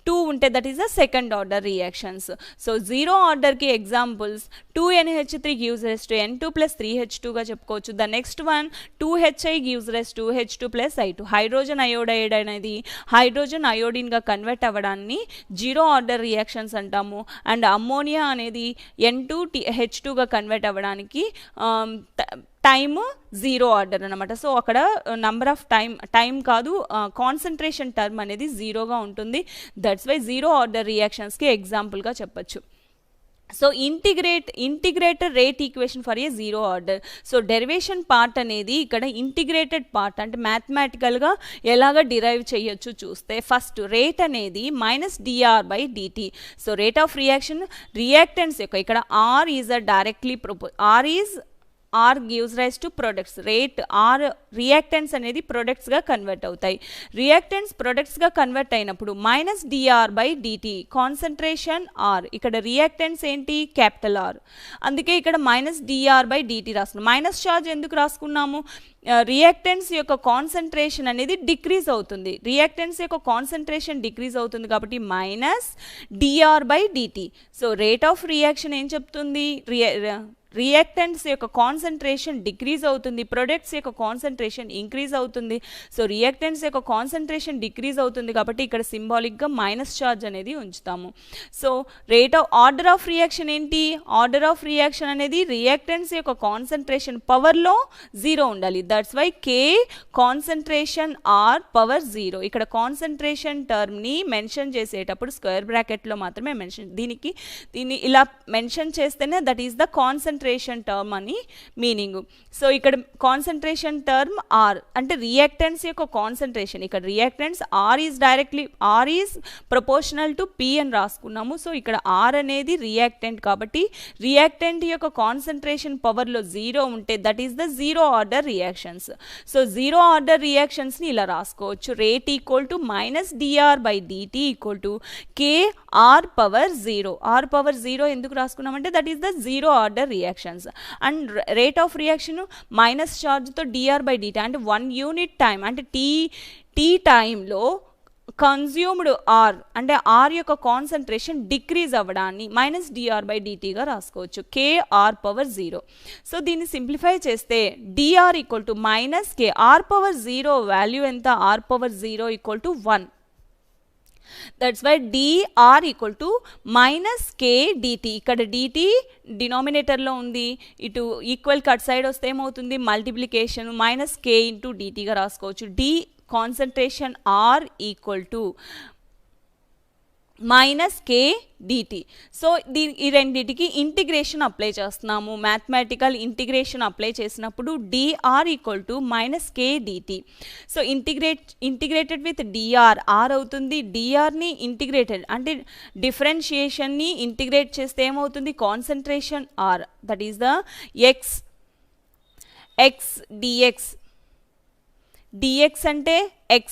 2 ఉంటే that is a second order reactions. So 0 ఆర్డర్కి examples 2NH3 gives rise to N2 plus 3H2గా చెప్పుకోవచ్చు. The next one 2HI gives rise to H2 plus I2. Hydrogen iodide అనేది hydrogen అయోడిన్గా convert అవ్వడాన్ని 0 order reactions అంటాము. And ammonia అనేది N2H2గా convert అవ్వడానికి time 0 order అనమాట. So అక్కడ నంబర్ ఆఫ్ టైం కాదు, కాన్సన్ట్రేషన్ టర్మ్ అనేది 0గా ఉంటుంది. దట్స్ వై 0 ఆర్డర్ రియాక్షన్స్కి ఎగ్జాంపుల్గా చెప్పచ్చు. So integrated rate equation for A 0 order. So derivation part అనేది ఇక్కడ ఇంటిగ్రేటెడ్ పార్ట్ అంటే మ్యాథమెటికల్గా ఎలాగ డిరైవ్ చేయొచ్చు చూస్తే, ఫస్ట్ రేట్ అనేది -dr/dt. So rate of reactants యొక్క ఇక్కడ R is a directly R gives rise to products. Rate R reactants అనేది ప్రొడక్ట్స్గా కన్వర్ట్ అవుతాయి. రియాక్టెంట్స్ ప్రొడక్ట్స్గా కన్వర్ట్ అయినప్పుడు -dr/dt కాన్సన్ట్రేషన్ R, ఇక్కడ రియాక్టెంట్స్ ఏంటి క్యాపిటల్ R, అందుకే ఇక్కడ -dr/dt రాసుకున్నాం. మైనస్ ఛార్జ్ ఎందుకు రాసుకున్నాము? రియాక్టెంట్స్ యొక్క కాన్సన్ట్రేషన్ అనేది డిక్రీజ్ అవుతుంది, రియాక్టెంట్స్ యొక్క కాన్సన్ట్రేషన్ డిక్రీజ్ అవుతుంది కాబట్టి -dr/dt. So rate of reaction ఏం చెప్తుంది? రియాక్టెంట్స్ యొక్క కాన్సన్ట్రేషన్ డిక్రీజ్ అవుతుంది, ప్రొడక్ట్స్ యొక్క కాన్సన్ట్రేషన్ ఇంక్రీజ్ అవుతుంది. సో రియాక్టెంట్స్ యొక్క కాన్సన్ట్రేషన్ డిక్రీజ్ అవుతుంది కాబట్టి ఇక్కడ సింబాలిక్గా మైనస్ ఛార్జ్ అనేది ఉంచుతాము. సో ఆర్డర్ ఆఫ్ రియాక్షన్ ఏంటి? ఆర్డర్ ఆఫ్ రియాక్షన్ అనేది రియాక్టెంట్స్ యొక్క కాన్సన్ట్రేషన్ పవర్లో 0 ఉండాలి. That's why K concentration R power 0. ఇక్కడ కాన్సన్ట్రేషన్ టర్మ్ని మెన్షన్ చేసేటప్పుడు స్క్వేర్ బ్రాకెట్లో మాత్రమే దీన్ని ఇలా మెన్షన్ చేస్తేనే that is the concentration term అని మీనింగ్. సో ఇక్కడ కాన్సన్ట్రేషన్ టర్మ్ R అంటే రియాక్టెంట్స్ యొక్క కాన్సన్ట్రేషన్, ఇక్కడ reactants R is proportional to P అని రాసుకున్నాము. సో ఇక్కడ R అనేది రియాక్టెంట్ కాబట్టి రియాక్టెంట్ యొక్క కాన్సన్ట్రేషన్ పవర్లో 0 ఉంటే that is the 0 order reactions. So 0 order రియాక్షన్స్ని ఇలా రాసుకోవచ్చు. Rate equal to -dr/dt equal to KR power 0. R power 0 ఎందుకు రాసుకున్నామంటే that is the 0 order reactions. And rate of reaction minus ఛార్జ్తో dr/dt అంటే 1 యూనిట్ టైం అంటే టీ టైంలో consumed R అంటే R యొక్క కాన్సన్ట్రేషన్ డిక్రీజ్ అవ్వడాన్ని -dr/dtగా రాసుకోవచ్చు. KR power 0. సో దీన్ని సింప్లిఫై చేస్తే dr equal to -k R power 0 value ఎంత? R power 0 equal to 1. That's why dr equal to -k/dt. ఇక్కడ dt డినామినేటర్లో ఉంది, ఇటు ఈక్వల్ కట్ సైడ్ వస్తే ఏమవుతుంది? మల్టిప్లికేషన్ -k/dt గా రాసుకోవచ్చు. D concentration R equal to -k/dt. So ఈ రెండింటికి ఇంటిగ్రేషన్ అప్లై చేస్తున్నాము. మ్యాథమెటికల్ ఇంటిగ్రేషన్ అప్లై చేసినప్పుడు dr equal to -k/dt. So integrated with dr R అవుతుంది. drని ఇంటిగ్రేటెడ్ అంటే డిఫరెన్షియేషన్ని ఇంటిగ్రేట్ చేస్తే ఏమవుతుంది? Concentration R that is the x dx అంటే x,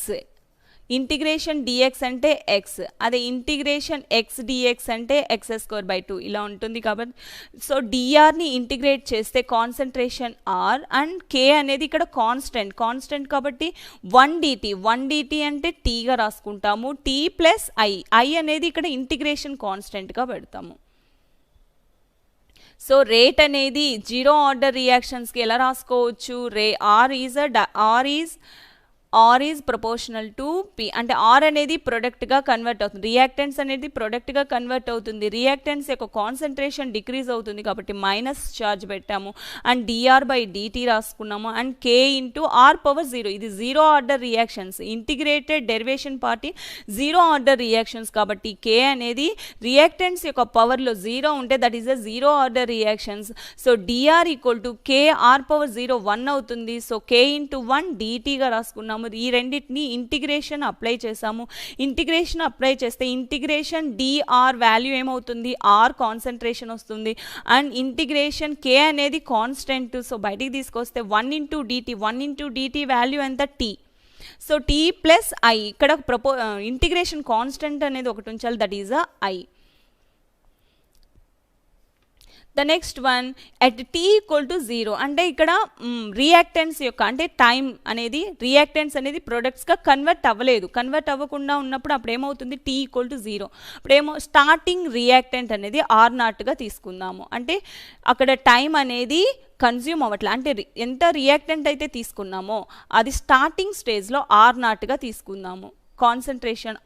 ఇంటిగ్రేషన్ dx అంటే x, అదే ఇంటిగ్రేషన్ x dx అంటే x²/2 ఇలా ఉంటుంది. కాబట్టి సో drని ఇంటిగ్రేట్ చేస్తే కాన్సన్ట్రేషన్ R అండ్ k అనేది ఇక్కడ కాన్స్టెంట్ కాబట్టి 1dt అంటే tగా రాసుకుంటాము. t ప్లస్ i అనేది ఇక్కడ ఇంటిగ్రేషన్ కాన్స్టెంట్గా పెడతాము. సో రేట్ అనేది 0 ఆర్డర్ రియాక్షన్స్కి ఎలా రాసుకోవచ్చు? R is proportional to P అంటే R అనేది ప్రొడక్ట్గా కన్వర్ట్ అవుతుంది, రియాక్టెంట్స్ అనేది ప్రొడక్ట్గా కన్వర్ట్ అవుతుంది, రియాక్టెంట్స్ యొక్క కాన్సన్ట్రేషన్ డిక్రీజ్ అవుతుంది కాబట్టి మైనస్ ఛార్జ్ పెట్టాము. అండ్ dr/dt రాసుకున్నాము. And K into R power 0. ఇది 0 order reactions, integrated derivation part 0 order reactions కాబట్టి K అనేది రియాక్టెంట్స్ యొక్క పవర్లో 0 ఉంటే that is a 0 order reactions. So dr equal to K R power 0 1 అవుతుంది. So K into 1 dtగా రాసుకున్నాము. ఈ రెండింటిని ఇంటిగ్రేషన్ అప్లై చేసాము. ఇంటిగ్రేషన్ అప్లై చేస్తే ఇంటిగ్రేషన్ dr వాల్యూ ఏమవుతుంది? R కాన్సన్ట్రేషన్ వస్తుంది. అండ్ ఇంటిగ్రేషన్ K అనేది కాన్స్టెంట్, సో బయటికి తీసుకొస్తే 1 × dt వాల్యూ ఎంత? T. So T plus I ఇక్కడ ఇంటిగ్రేషన్ కాన్స్టెంట్ అనేది ఒకటి ఉంచాలి, that is I. The next one at t equal to 0 అంటే ఇక్కడ రియాక్టెంట్స్ యొక్క అంటే టైం అనేది రియాక్టెంట్స్ అనేది ప్రొడక్ట్స్గా కన్వర్ట్ అవ్వలేదు. కన్వర్ట్ అవ్వకుండా ఉన్నప్పుడు అప్పుడు ఏమవుతుంది t ఈక్వల్ టు 0. అప్పుడేమో స్టార్టింగ్ రియాక్టెంట్ అనేది r0గా తీసుకుందాము. అంటే అక్కడ టైం అనేది కన్జ్యూమ్ అవ్వట్లే. అంటే ఎంత రియాక్టెంట్ అయితే తీసుకున్నామో అది స్టార్టింగ్ స్టేజ్లో r0గా తీసుకుందాము. కాన్సన్ట్రేషన్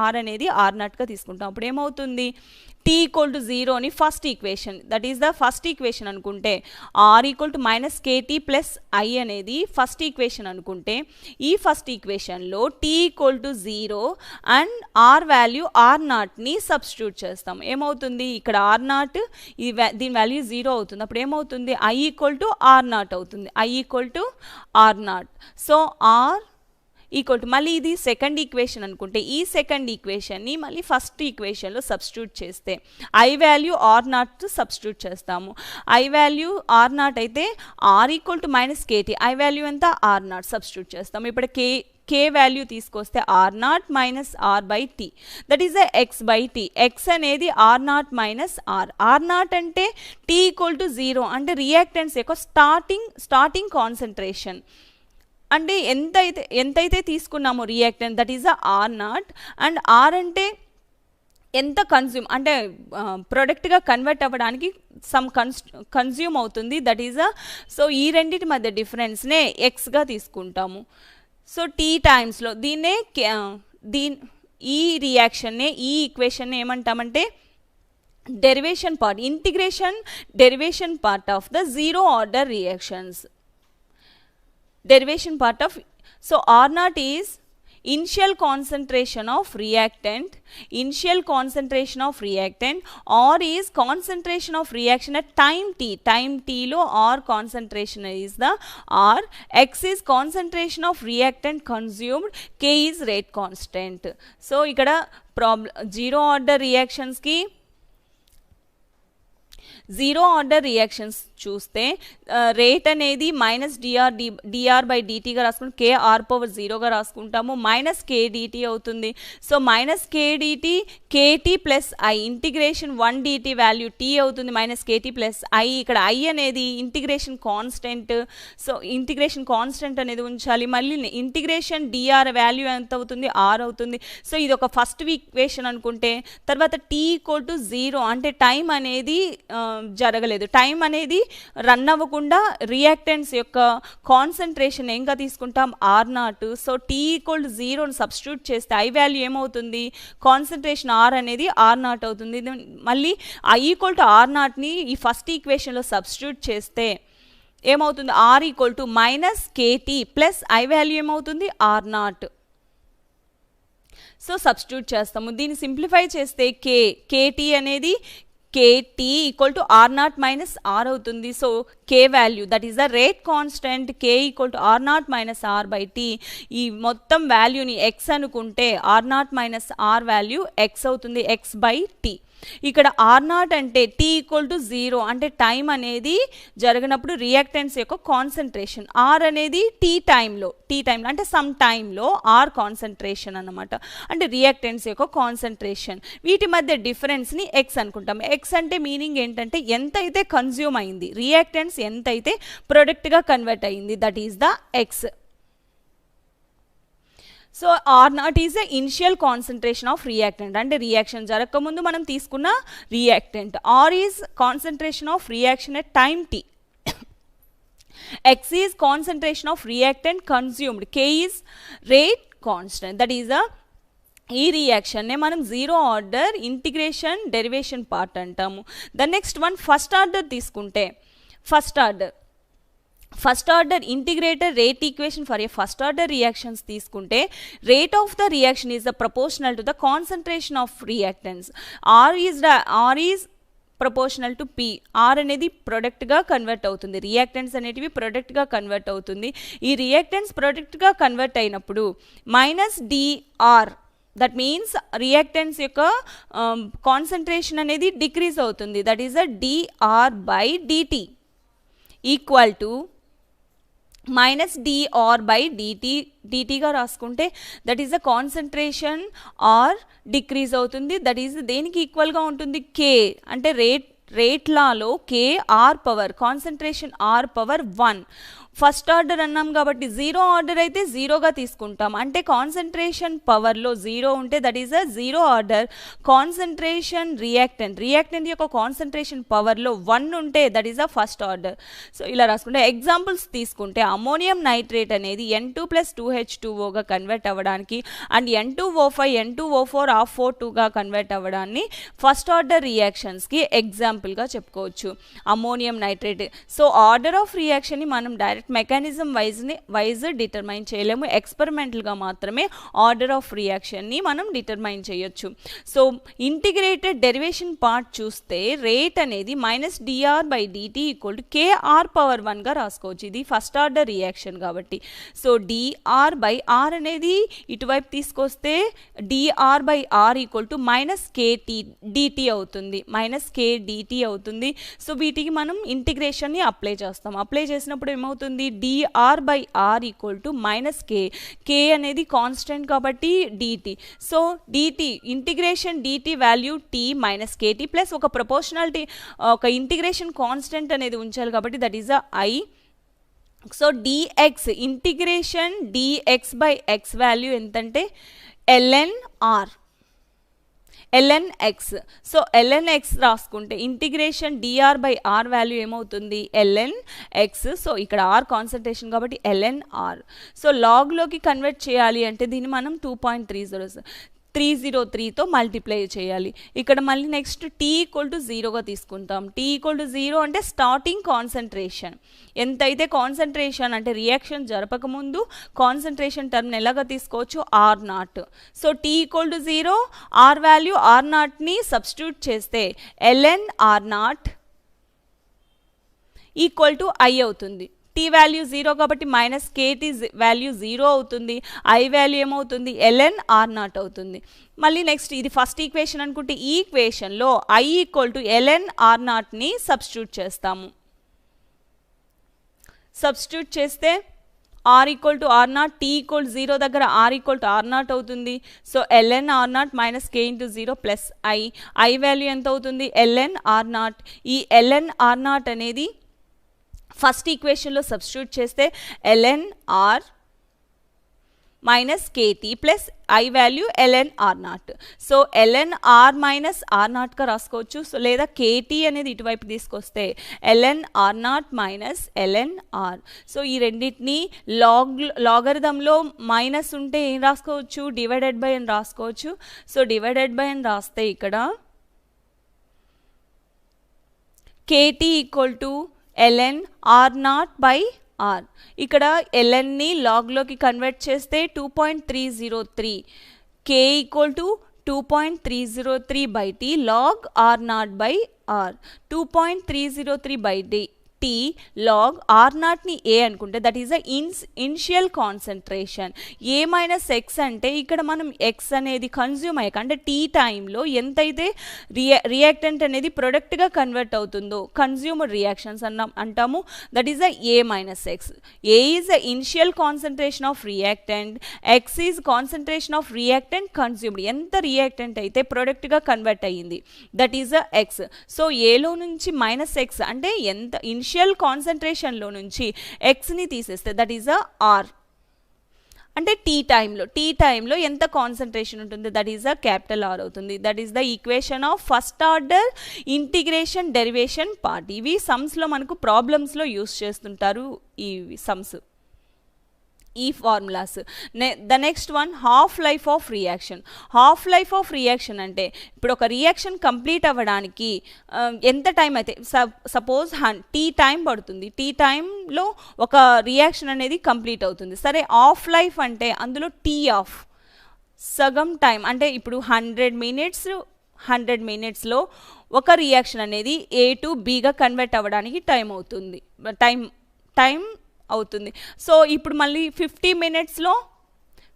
r అనేది r0గా తీసుకుంటాం. అప్పుడు ఏమవుతుంది t equal to 0 first equation, that is the first equation అనుకుంటే r equal to -kt plus i అనేది ఫస్ట్ ఈక్వేషన్ అనుకుంటే ఈ ఫస్ట్ ఈక్వేషన్లో t equal to 0 and r value r0ని సబ్స్టిట్యూట్ చేస్తాం. ఏమవుతుంది ఇక్కడ r0 దీని వాల్యూ 0 అవుతుంది. అప్పుడు ఏమవుతుంది i ఈక్వల్ టు r0 అవుతుంది. i equal to r0. So r equal to మళ్ళీ ఇది సెకండ్ ఈక్వేషన్ అనుకుంటే ఈ సెకండ్ ఈక్వేషన్ని మళ్ళీ ఫస్ట్ ఈక్వేషన్లో సబ్స్టిట్యూట్ చేస్తే i వాల్యూ r0 సబ్స్టిట్యూట్ చేస్తాము. i వాల్యూ r0 అయితే r equal to -kt, i value ఎంత r0 సబ్స్టిట్యూట్ చేస్తాము. ఇప్పుడు k వాల్యూ తీసుకొస్తే r0 minus r by T, that is x by T. x అనేది r0 మైనస్ r. r0 అంటే t equal to 0 అంటే reactants యొక్క starting concentration. అంటే ఎంతైతే తీసుకున్నామో reactant that is r0 and r అంటే ఎంత కన్జ్యూమ్ అంటే ప్రొడక్ట్గా కన్వర్ట్ అవ్వడానికి సమ్ కన్జ్యూమ్ అవుతుంది, దట్ ఈస్ సో ఈ రెండింటి మధ్య డిఫరెన్స్నే ఎక్స్గా తీసుకుంటాము. సో t టైమ్స్లో ఈ రియాక్షన్నే ఈ ఈక్వేషన్ని ఏమంటామంటే derivation part, integration derivation part of the zero order reactions. Derivation part of, so r0 is initial concentration of reactant, r is concentration of reaction at time t lo r concentration is the r, x is concentration of reactant consumed, k is rate constant. So ikkada zero order reactions ki zero order reactions చూస్తే rate అనేది -dr by dtగా రాసుకుంటాం, kr/0గా రాసుకుంటాము, -kdt అవుతుంది. So -kdt kt plus i integration 1dt value t అవుతుంది, -kt plus i. ఇక్కడ i అనేది integration constant, so integration constant అనేది ఉంచాలి. మళ్ళీ ఇంటిగ్రేషన్ dr వాల్యూ ఎంత అవుతుంది r అవుతుంది. సో ఇది ఒక ఫస్ట్ ఈక్వేషన్ అనుకుంటే తర్వాత t ఈక్వల్ టు 0 అంటే టైం అనేది జరగలేదు, టైం అనేది రన్ అవ్వకుండా రియాక్టెంట్స్ యొక్క కాన్సన్ట్రేషన్ ఏంగా తీసుకుంటాం r0. So t equal to 0 substitute చేస్తే i వాల్యూ ఏమవుతుంది కాన్సన్ట్రేషన్ r అనేది r0 అవుతుంది. మళ్ళీ i ఈక్వల్ టు r0ని ఈ ఫస్ట్ ఈక్వేషన్లో సబ్స్టిట్యూట్ చేస్తే ఏమవుతుంది r equal to -kt plus i value ఏమవుతుంది r0. సో సబ్స్టిట్యూట్ చేస్తాము, దీన్ని సింప్లిఫై చేస్తే kt అనేది kt equal to r0 minus r అవుతుంది. So k value that is the rate constant, k equal to r0 minus r by t. ఈ మొత్తం వాల్యూని x అనుకుంటే r0 minus r value x అవుతుంది, x బై t. ఇక్కడ r0 అంటే t equal to 0 అంటే time అనేది జరగనప్పుడు రియాక్టెంట్స్ యొక్క కాన్సన్ట్రేషన్, r అనేది t టైంలో అంటే సమ్ టైంలో r కాన్సన్ట్రేషన్ అన్నమాట, అంటే రియాక్టెంట్స్ యొక్క కాన్సన్ట్రేషన్. వీటి మధ్య డిఫరెన్స్ని x అనుకుంటాం. x అంటే మీనింగ్ ఏంటంటే ఎంతైతే కన్జ్యూమ్ అయింది, రియాక్టెంట్స్ ఎంతైతే ప్రొడక్ట్గా కన్వర్ట్ అయింది, that is the x. So r0 is the initial concentration of reactant అంటే రియాక్షన్ జరగకముందు మనం తీసుకున్న reactant. r is concentration of reaction at time t. x is concentration of reactant consumed, k is rate constant. That is ఈ రియాక్షన్నే మనం zero order integration derivation part అంటాము. The next one first order తీసుకుంటే first order integrated rate equation for a first order reactions తీసుకుంటే rate of the reaction is the proportional to the concentration of reactants. r is proportional to p. r అనేది ప్రొడక్ట్గా convert అవుతుంది, reactants అనేటివి ప్రొడక్ట్గా convert అవుతుంది. ఈ reactants ప్రొడక్ట్గా convert అయినప్పుడు -dr that means reactants యొక్క కాన్సన్ట్రేషన్ అనేది డిక్రీజ్ అవుతుంది, that is the dr by dt equal to -dr by dtగా రాసుకుంటే that is the concentration r decrease అవుతుంది, దట్ ఈస్ దేనికి ఈక్వల్గా ఉంటుంది k అంటే రేట్ లాలో K R power concentration R power 1 first order అన్నాం కాబట్టి జీరో ఆర్డర్ అయితే జీరోగా తీసుకుంటాం, అంటే కాన్సన్ట్రేషన్ పవర్లో జీరో ఉంటే that is a zero order. Concentration reactant యొక్క కాన్సన్ట్రేషన్ పవర్లో 1 ఉంటే that is a first order. So ఇలా రాసుకుంటే ఎగ్జాంపుల్స్ తీసుకుంటే అమోనియం నైట్రేట్ అనేది N2+2H2Oగా కన్వర్ట్ అవ్వడానికి అండ్ N2O5 N2O4 R4(2)గా కన్వర్ట్ అవ్వడాన్ని ఫస్ట్ ఆర్డర్ రియాక్షన్స్కి ఎగ్జాంపుల్గా చెప్పుకోవచ్చు ammonium nitrate. So order of రియాక్షన్ని మనం డైరెక్ట్ మెకానిజం వైజ్ డిటర్మైన్ చేయలేము, ఎక్స్పెరిమెంటల్గా మాత్రమే ఆర్డర్ ఆఫ్ రియాక్షన్ని మనం డిటర్మైన్ చేయొచ్చు. సో ఇంటిగ్రేటెడ్ డెరివేషన్ పార్ట్ చూస్తే రేట్ అనేది -dr/dt KR/1గా రాసుకోవచ్చు. ఇది ఫస్ట్ ఆర్డర్ రియాక్షన్ కాబట్టి. సో dr/r అనేది ఇటువైపు తీసుకొస్తే dr/r -KT అవుతుంది, -KDT అవుతుంది. సో వీటికి మనం ఇంటిగ్రేషన్ని అప్లై చేస్తాం. అప్లై చేసినప్పుడు ఏమవుతుంది, dr/r -K అనేది కాన్స్టెంట్ కాబట్టి dt. So dt integration dt value t -KT plus ఒక ప్రపోర్షనాలిటీ ఒక ఇంటిగ్రేషన్ కాన్స్టెంట్ అనేది ఉంచాలి కాబట్టి that is I. So dx integration dx/x value ఎంతంటే ln(x). సో ln(x) రాసుకుంటే ఇంటిగ్రేషన్ dr/r వాల్యూ ఏమవుతుంది ln(x). సో ఇక్కడ r కాన్సన్ట్రేషన్ కాబట్టి ln(r). సో లాగ్లోకి కన్వర్ట్ చేయాలి అంటే దీన్ని మనం 2.303తో మల్టిప్లై చేయాలి. ఇక్కడ మళ్ళీ నెక్స్ట్ t = 0గా తీసుకుంటాం. t = 0 అంటే స్టార్టింగ్ కాన్సన్ట్రేషన్ ఎంతైతే కాన్సన్ట్రేషన్ అంటే రియాక్షన్ జరపకముందు కాన్సన్ట్రేషన్ టర్మ్ ఎలాగా తీసుకోవచ్చు R0. So t = 0, r value R0ని సబ్స్టిట్యూట్ చేస్తే ln R0 = I అవుతుంది. t వాల్యూ 0 కాబట్టి -KT వాల్యూ 0 అవుతుంది, I వాల్యూ ఏమవుతుంది ln R0 అవుతుంది. మళ్ళీ నెక్స్ట్ ఇది ఫస్ట్ ఈక్వేషన్ అనుకుంటే ఈ ఈక్వేషన్లో I ln R0ని సబ్స్టిట్యూట్ చేస్తాము. సబ్స్టిట్యూట్ చేస్తే r R0, t 0 దగ్గర r R0 అవుతుంది. So ln R0 -K × 0 plus I value ఎంత అవుతుంది ln R0. ఈ ln R0 అనేది ఫస్ట్ ఈక్వేషన్లో సబ్స్టిట్యూట్ చేస్తే ln R -KT plus I value ln R0. So ln R -R0గా రాసుకోవచ్చు. సో లేదా KT అనేది ఇటువైపు తీసుకొస్తే ln R0 ln R. So ఈ రెండింటిని లాగరిథంలో మైనస్ ఉంటే ఏం రాసుకోవచ్చు డివైడెడ్ బై అని రాసుకోవచ్చు. సో డివైడెడ్ బై అని రాస్తే ఇక్కడ KT = ln R0/R. ఇక్కడ lnని లాగ్లోకి కన్వర్ట్ చేస్తే 2.303, K = 2.303/t log R0/R. 2.303/t log R0ని A అనుకుంటే that is the initial concentration. A - X అంటే ఇక్కడ మనం X అనేది కన్జ్యూమ్ అయ్యాక అంటే T టైంలో ఎంతైతే రియాక్టెంట్ అనేది ప్రొడక్ట్గా కన్వర్ట్ అవుతుందో కన్జ్యూమర్ రియాక్షన్స్ అంటాము. That is the A - X. A is the initial concentration of reactant, X is concentration of reactant consumed. ఎంత రియాక్టెంట్ అయితే ప్రొడక్ట్గా కన్వర్ట్ అయ్యింది that is the X. So ఏలో నుంచి -X అంటే ఎంత ఇనిషియల్ కాన్సన్ట్రేషన్లో నుంచి ఎక్స్ని తీసేస్తే దట్ ఈస్ R. అంటే టీ టైంలో ఎంత కాన్సన్ట్రేషన్ ఉంటుంది దట్ ఈస్ క్యాపిటల్ R అవుతుంది. That is the equation of first order integration derivation part. ఇవి సమ్స్లో మనకు ప్రాబ్లమ్స్లో యూస్ చేస్తుంటారు ఈ సమ్స్, ఈ formulas. The next one half life of reaction. Half life of reaction అంటే ఇప్పుడు ఒక రియాక్షన్ కంప్లీట్ అవ్వడానికి ఎంత టైం అయితే సపోజ్ టీ టైం పడుతుంది, టీ టైంలో ఒక రియాక్షన్ అనేది కంప్లీట్ అవుతుంది. సరే హాఫ్ లైఫ్ అంటే అందులో టీ ఆఫ్ సగం టైం అంటే ఇప్పుడు 100 మినిట్స్లో ఒక రియాక్షన్ అనేది A to Bగా కన్వర్ట్ అవ్వడానికి టైం అవుతుంది. సో ఇప్పుడు మళ్ళీ 50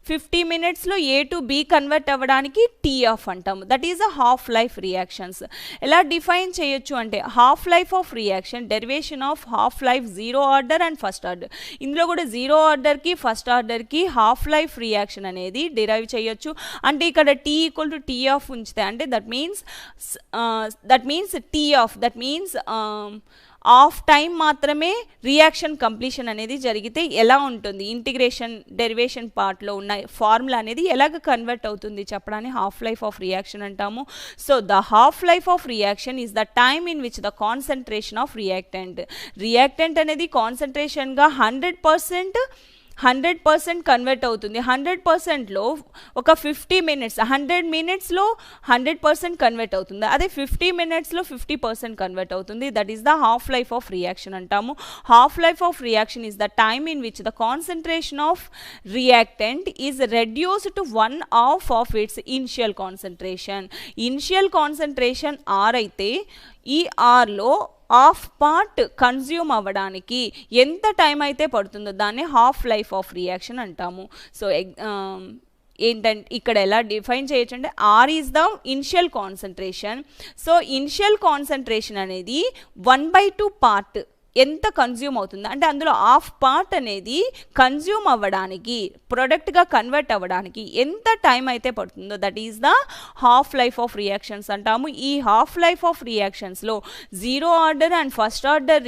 50 మినిట్స్లో ఏ టు బి కన్వర్ట్ అవ్వడానికి టీ ఆఫ్ అంటాము. That is a half life reactions. ఎలా డిఫైన్ చేయొచ్చు అంటే half life of reaction derivation of half life zero order and first order. ఇందులో కూడా జీరో ఆర్డర్కి ఫస్ట్ ఆర్డర్కి హాఫ్ లైఫ్ రియాక్షన్ అనేది డిరైవ్ చేయొచ్చు. అంటే ఇక్కడ T equal to T half ఉంచితే అంటే that means tea of that means of time మాత్రమే రియాక్షన్ కంప్లీషన్ అనేది జరిగితే ఎలా ఉంటుంది, ఇంటిగ్రేషన్ డెరివేషన్ పార్ట్లో ఉన్న ఫార్ములా అనేది ఎలాగ కన్వర్ట్ అవుతుంది చెప్పడానికి హాఫ్ లైఫ్ ఆఫ్ రియాక్షన్ అంటాము. So the half life of reaction is the time in which the concentration of reactant అనేది కాన్సన్ట్రేషన్గా 100% కన్వర్ట్ అవుతుంది. 100%లో ఒక 50 మినిట్స్ 100 మినిట్స్లో 100% కన్వర్ట్ అవుతుంది. అదే 50 మినిట్స్లో 50% కన్వర్ట్ అవుతుంది. That is the half life of reaction అంటాము. Half life of reaction is the time in which the concentration of reactant is reduced to 1/2 of its initial concentration. Initial concentration R అయితే ఈ ఆర్లో half part consume అవ్వడానికి ఎంత time అయితే పడుతుందో దాన్ని half life of reaction అంటాము. So ఏంటంటే ఇక్కడ ఎలా డిఫైన్ చేయొచ్చు అంటే R is the initial concentration. So initial concentration అనేది 1/2 పార్ట్ ఎంత కన్జ్యూమ్ అవుతుంది అంటే అందులో హాఫ్ పార్ట్ అనేది కన్జ్యూమ్ అవ్వడానికి ప్రొడక్ట్గా కన్వర్ట్ అవ్వడానికి ఎంత టైం అయితే పడుతుందో that is the half life of reactions అంటాము. ఈ హాఫ్ లైఫ్ ఆఫ్ రియాక్షన్స్లో zero order and first order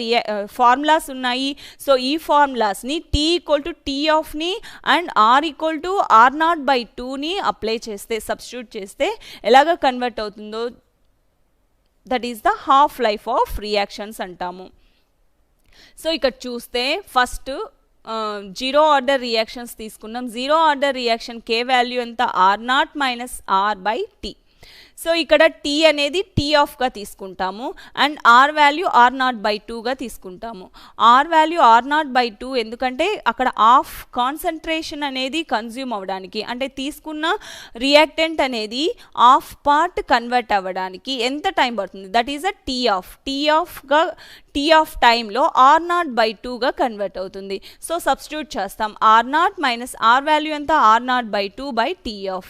formulas ఉన్నాయి. సో ఈ ఫార్ములాస్ని టీ ఈక్వల్ టు టీ ఆఫ్ని అండ్ ఆర్ ఈక్వల్ టు R0/2ని అప్లై చేస్తే సబ్స్టిట్యూట్ చేస్తే ఎలాగ కన్వర్ట్ అవుతుందో that is the half life of reactions అంటాము. సో ఇక్కడ చూస్తే ఫస్ట్ జీరో ఆర్డర్ రియాక్షన్స్ తీసుకున్నాం. Zero order reaction K value ఎంత R0 - R/T. సో ఇక్కడ టీ అనేది టీ ఆఫ్గా తీసుకుంటాము అండ్ ఆర్ వాల్యూ R0/2గా తీసుకుంటాము. ఆర్ వాల్యూ R0/2 ఎందుకంటే అక్కడ ఆఫ్ కాన్సన్ట్రేషన్ అనేది కన్జ్యూమ్ అవ్వడానికి అంటే తీసుకున్న రియాక్టెంట్ అనేది ఆఫ్ పార్ట్ కన్వర్ట్ అవ్వడానికి ఎంత టైం పడుతుంది that is uh T half టైంలో R0/2గా కన్వర్ట్ అవుతుంది. సో సబ్స్టిట్యూట్ చేస్తాం. R0 - R వాల్యూ ఎంత R0/2/T half.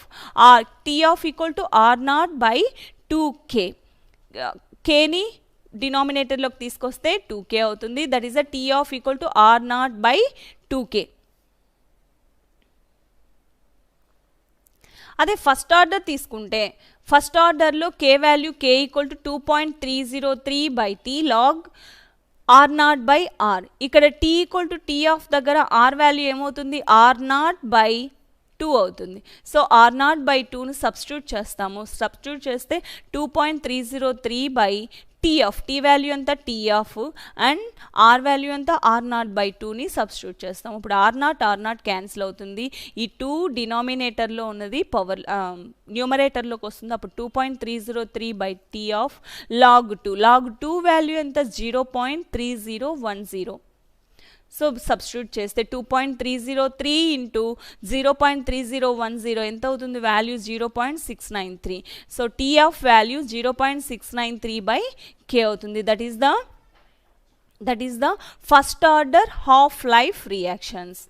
T half equal to R0/2K. కేని డినామినేటర్లోకి తీసుకొస్తే 2K అవుతుంది. That is uh T half equal to R0/2K. అదే ఫస్ట్ ఆర్డర్ తీసుకుంటే ఫస్ట్ ఆర్డర్లో K value K equal to 2.303/T log R0/R. ఇక్కడ T equal to T half దగ్గర R value ఏమవుతుంది R0/2 అవుతుంది. సో R0/2ని సబ్స్టిట్యూట్ చేస్తాము. సబ్స్టిట్యూట్ చేస్తే 2.303/T ఆఫ్. టీ వాల్యూ అంతా T of and R value అంతా R0/2ని సబ్స్టిట్యూట్ చేస్తాము. ఇప్పుడు R0 క్యాన్సిల్ అవుతుంది. ఈ 2 డినామినేటర్లో ఉన్నది పవర్ న్యూమరేటర్లోకి వస్తుంది. అప్పుడు 2.303/T ఆఫ్ లాగ్ 2 వాల్యూ ఎంత 0.3010. సో సబ్స్టిట్యూట్ చేస్తే 2.303 ఇంటూ 0.3010 ఎంత అవుతుంది value 0.693. So T half value 0.693/K అవుతుంది. That is the first order half life reactions.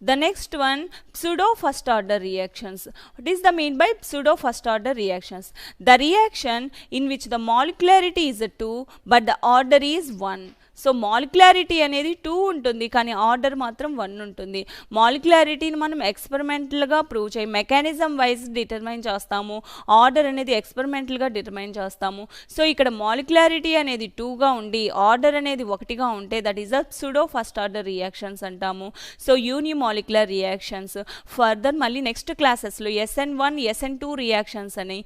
The next one, pseudo first order reactions. What is the mean by pseudo first order reactions? The reaction in which the molecularity is 2 but the order is 1. So molecularity అనేది 2 ఉంటుంది కానీ order మాత్రం 1 ఉంటుంది. మాలిక్యులారిటీని మనం ఎక్స్పెరిమెంటల్గా prove చేయి mechanism wise determine చేస్తాము. ఆర్డర్ అనేది ఎక్స్పెరిమెంటల్గా డిటర్మైన్ చేస్తాము. సో ఇక్కడ మాలిక్యులారిటీ అనేది 2గా ఉండి ఆర్డర్ అనేది 1గా ఉంటే that is uh pseudo first order reactions అంటాము. సో యూనిమాలిక్యులర్ రియాక్షన్స్ ఫర్దర్ మళ్ళీ నెక్స్ట్ క్లాసెస్లో SN1 SN2 రియాక్షన్స్ అని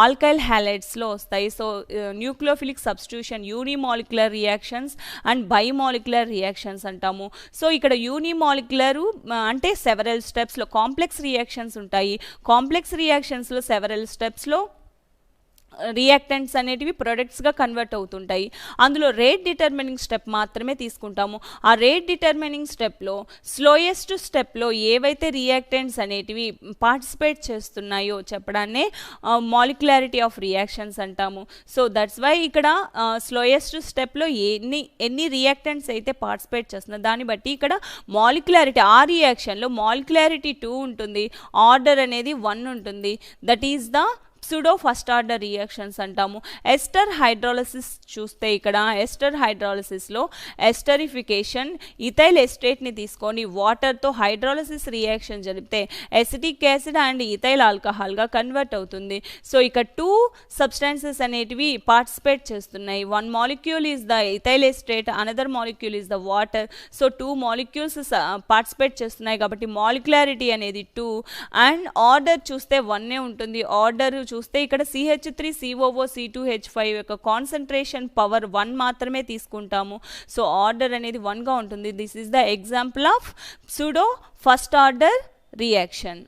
ఆల్కైల్ హ్యాలైడ్స్లో వస్తాయి. So nucleophilic substitution unimolecular reactions and bimolecular reactions అంటాము. సో ఇక్కడ యూనిమాలిక్యులర్ అంటే సెవరల్ స్టెప్స్లో కాంప్లెక్స్ రియాక్షన్స్ ఉంటాయి. కాంప్లెక్స్ రియాక్షన్స్లో సెవరల్ స్టెప్స్లో రియాక్టెంట్స్ అనేటివి ప్రొడక్ట్స్గా కన్వర్ట్ అవుతుంటాయి. అందులో రేట్ డిటర్మినింగ్ స్టెప్ మాత్రమే తీసుకుంటాము. ఆ రేట్ డిటర్మినింగ్ స్టెప్లో స్లోయెస్ట్ స్టెప్లో ఏవైతే రియాక్టెంట్స్ అనేటివి పార్టిసిపేట్ చేస్తున్నాయో చెప్పడాన్నే మాలిక్యులారిటీ ఆఫ్ రియాక్షన్స్ అంటాము. సో దట్స్ వై ఇక్కడ స్లోయెస్ట్ స్టెప్లో ఎన్ని రియాక్టెంట్స్ అయితే పార్టిసిపేట్ చేస్తున్నారో దాన్ని బట్టి ఇక్కడ మాలిక్యులారిటీ, ఆ రియాక్షన్లో మాలిక్యులారిటీ 2 ఉంటుంది, ఆర్డర్ అనేది 1 ఉంటుంది. That is the pseudo first order reactions అంటాము. ఎస్టర్ హైడ్రాలసిస్ చూస్తే ఇక్కడ ఎస్టర్ హైడ్రాలసిస్లో ఎస్టరిఫికేషన్ ఇథైల్ ఎస్టేట్ని తీసుకొని వాటర్తో హైడ్రాలసిస్ రియాక్షన్ జరిపితే ఎసిటిక్ యాసిడ్ అండ్ ఇథైల్ ఆల్కహాల్గా కన్వర్ట్ అవుతుంది. సో ఇక్కడ 2 సబ్స్టాన్సెస్ అనేటివి పార్టిసిపేట్ చేస్తున్నాయి. 1 molecule is the ethyl acetate, another molecule is the water. So 2 molecules participate చేస్తున్నాయి కాబట్టి మాలిక్యులారిటీ అనేది 2 అండ్ ఆర్డర్ చూస్తే 1 ఉంటుంది. ఆర్డర్ చూస్తే ఇక్కడ CH3COO C2H5 యొక్క కాన్సన్ట్రేషన్ పవర్ 1 మాత్రమే తీసుకుంటాము. సో ఆర్డర్ అనేది 1గా ఉంటుంది. This is the example of pseudo first order reaction.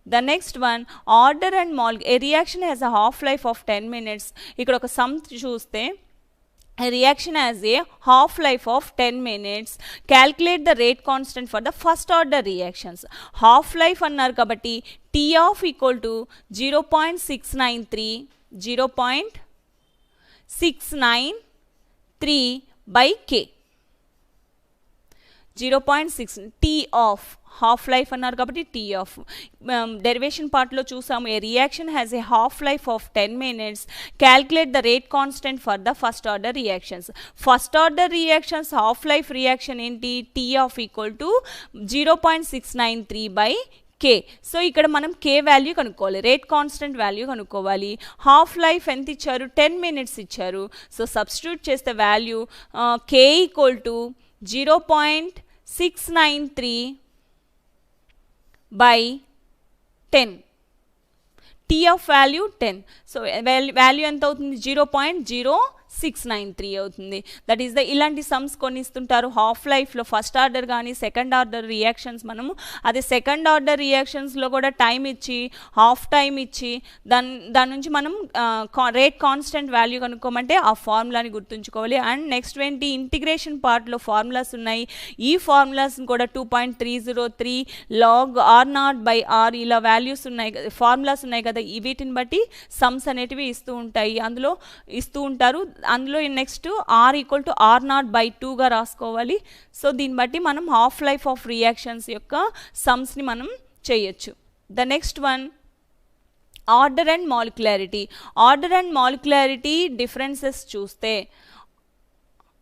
The next one, order and a reaction has a half life of 10 minutes. ఇక్కడ ఒక సమ్ చూస్తే a reaction has a half life of 10 minutes. Calculate the rate constant for the first order reactions. Half life annar kabatti T of equal to 0.693 by K. 0.6 T of half life అన్నారు కాబట్టి T half. Derivation పార్ట్లో చూసాము a reaction has a half life of 10 minutes. Calculate the rate constant for the first order reactions. First order reactions half life reaction ఏంటి? T half equal to 0.693 by K. So ఇక్కడ మనం K value కనుక్కోవాలి, rate constant value కనుక్కోవాలి. Half life ఎంత ఇచ్చారు? 10 minutes ఇచ్చారు. So substitute చేస్తే value K equal to 0.693 by 10. T of value 10. So value ఎంత అవుతుంది? 0.0693 అవుతుంది. దట్ ఈస్ ద ఇలాంటి సమ్స్ కొన్ని ఇస్తుంటారు హాఫ్ లైఫ్లో ఫస్ట్ ఆర్డర్ కానీ సెకండ్ ఆర్డర్ రియాక్షన్స్. మనము అదే సెకండ్ ఆర్డర్ రియాక్షన్స్లో కూడా టైం ఇచ్చి హాఫ్ టైం ఇచ్చి దాని నుంచి మనం రేట్ కాన్స్టెంట్ వాల్యూ కనుక్కోమంటే ఆ ఫార్ములాని గుర్తుంచుకోవాలి. అండ్ నెక్స్ట్ ఏంటి? ఇంటిగ్రేషన్ పార్ట్లో ఫార్ములాస్ ఉన్నాయి. ఈ ఫార్ములాస్ని కూడా 2.303 log R0/R ఇలా వాల్యూస్ ఉన్నాయి, ఫార్ములాస్ ఉన్నాయి కదా, వీటిని బట్టి సమ్స్ అనేటివి ఇస్తూ ఉంటారు. అందులో నెక్స్ట్ R ఈక్వల్ టు R0/2గా రాసుకోవాలి. సో దీన్ని బట్టి మనం హాఫ్ లైఫ్ ఆఫ్ రియాక్షన్స్ యొక్క సమ్స్ని మనం చేయొచ్చు. The next one, order and molecularity. Order and molecularity differences చూస్తే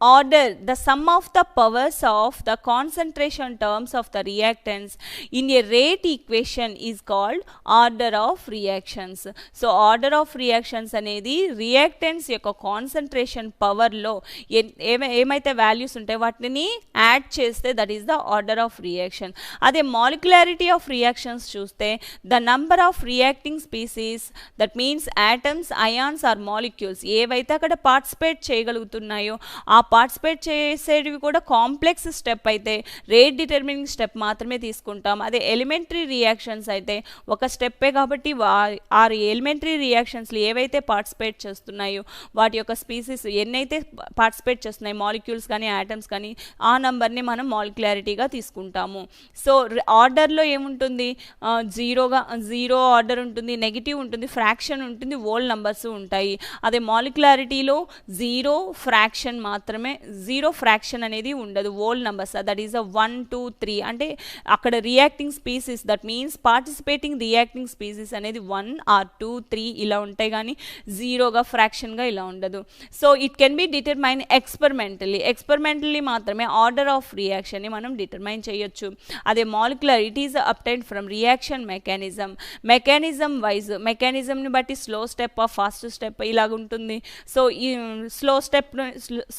order, the sum of the powers of the concentration terms of the reactants in a rate equation is called order of reactions. So order of reactions అనేది reactants యొక్క concentration power లో ఏమైతే values ఉంటాయి వాటిని add చేస్తే that is the order of reaction. అదే molecularity of reactions చూస్తే the number of reacting species, that means atoms, ions or molecules ఏవైతే అక్కడ పార్టిసిపేట్ చేయగలుగుతున్నాయో ఆ పార్టిసిపేట్ చేసేవి కూడా కాంప్లెక్స్ స్టెప్ అయితే రేట్ డిటర్మినింగ్ స్టెప్ మాత్రమే తీసుకుంటాం. అదే ఎలిమెంటరీ రియాక్షన్స్ అయితే ఒక స్టెప్పే కాబట్టి ఆ ఎలిమెంటరీ రియాక్షన్స్లో ఏవైతే పార్టిసిపేట్ చేస్తున్నాయో వాటి యొక్క స్పీసీస్ ఎన్నైతే పార్టిసిపేట్ చేస్తున్నాయి మాలిక్యూల్స్ కానీ ఆటమ్స్ కానీ ఆ నంబర్ని మనం మాలిక్యులారిటీగా తీసుకుంటాము. సో ఆర్డర్లో ఏముంటుంది? జీరో ఆర్డర్ ఉంటుంది, నెగిటివ్ ఉంటుంది, ఫ్రాక్షన్ ఉంటుంది, హోల్ నంబర్స్ ఉంటాయి. అదే మాలిక్యులారిటీలో జీరో ఫ్రాక్షన్ మాత్రమే, జీరో ఫ్రాక్షన్ అనేది ఉండదు, హోల్ నంబర్స్. దట్ ఈస్ 1, 2, 3 అంటే అక్కడ reacting species, that means participating reacting species అనేది 1 or 2, 3 ఇలా ఉంటాయి కానీ జీరోగా ఫ్రాక్షన్గా ఇలా ఉండదు. So it can be determine experimentally మాత్రమే ఆర్డర్ ఆఫ్ రియాక్షన్ని మనం డిటర్మైన్ చేయొచ్చు. అదే molecular it is obtained from reaction mechanism wise, మెకానిజంని బట్టి స్లో స్టెప్, ఫాస్ట్ స్టెప్ ఇలాగ ఉంటుంది. సో ఈ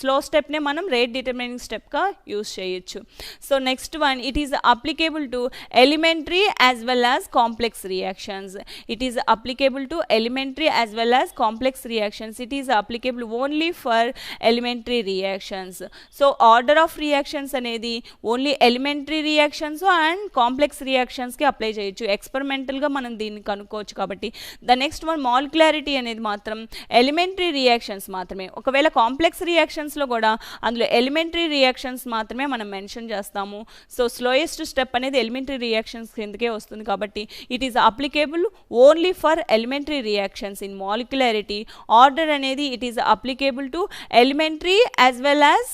స్లో స్టెప్నే మనం రేట్ డిటర్మినింగ్ స్టెప్గా యూస్ చేయొచ్చు. So next one, it is applicable to elementary as well as complex reactions. It is applicable to elementary as well as complex reactions. It is applicable only for elementary reactions. So order of reactions అనేది only elementary reactions and complex రియాక్షన్స్కి apply చేయొచ్చు. ఎక్స్పెరిమెంటల్గా మనం దీన్ని కనుక్కోవచ్చు కాబట్టి. The next one, molecularity అనేది మాత్రం ఎలిమెంటరీ రియాక్షన్స్ మాత్రమే. ఒకవేళ కాంప్లెక్స్ రియాక్షన్స్లో కూడా అందులో ఎలిమెంటరీ రియాక్షన్స్ మాత్రమే మనం మెన్షన్ చేస్తాము. సో స్లోయెస్ట్ స్టెప్ అనేది ఎలిమెంటరీ రియాక్షన్స్ కిందకే వస్తుంది కాబట్టి it is applicable only for elementary reactions in molecularity. Order అనేది it is applicable to elementary as well as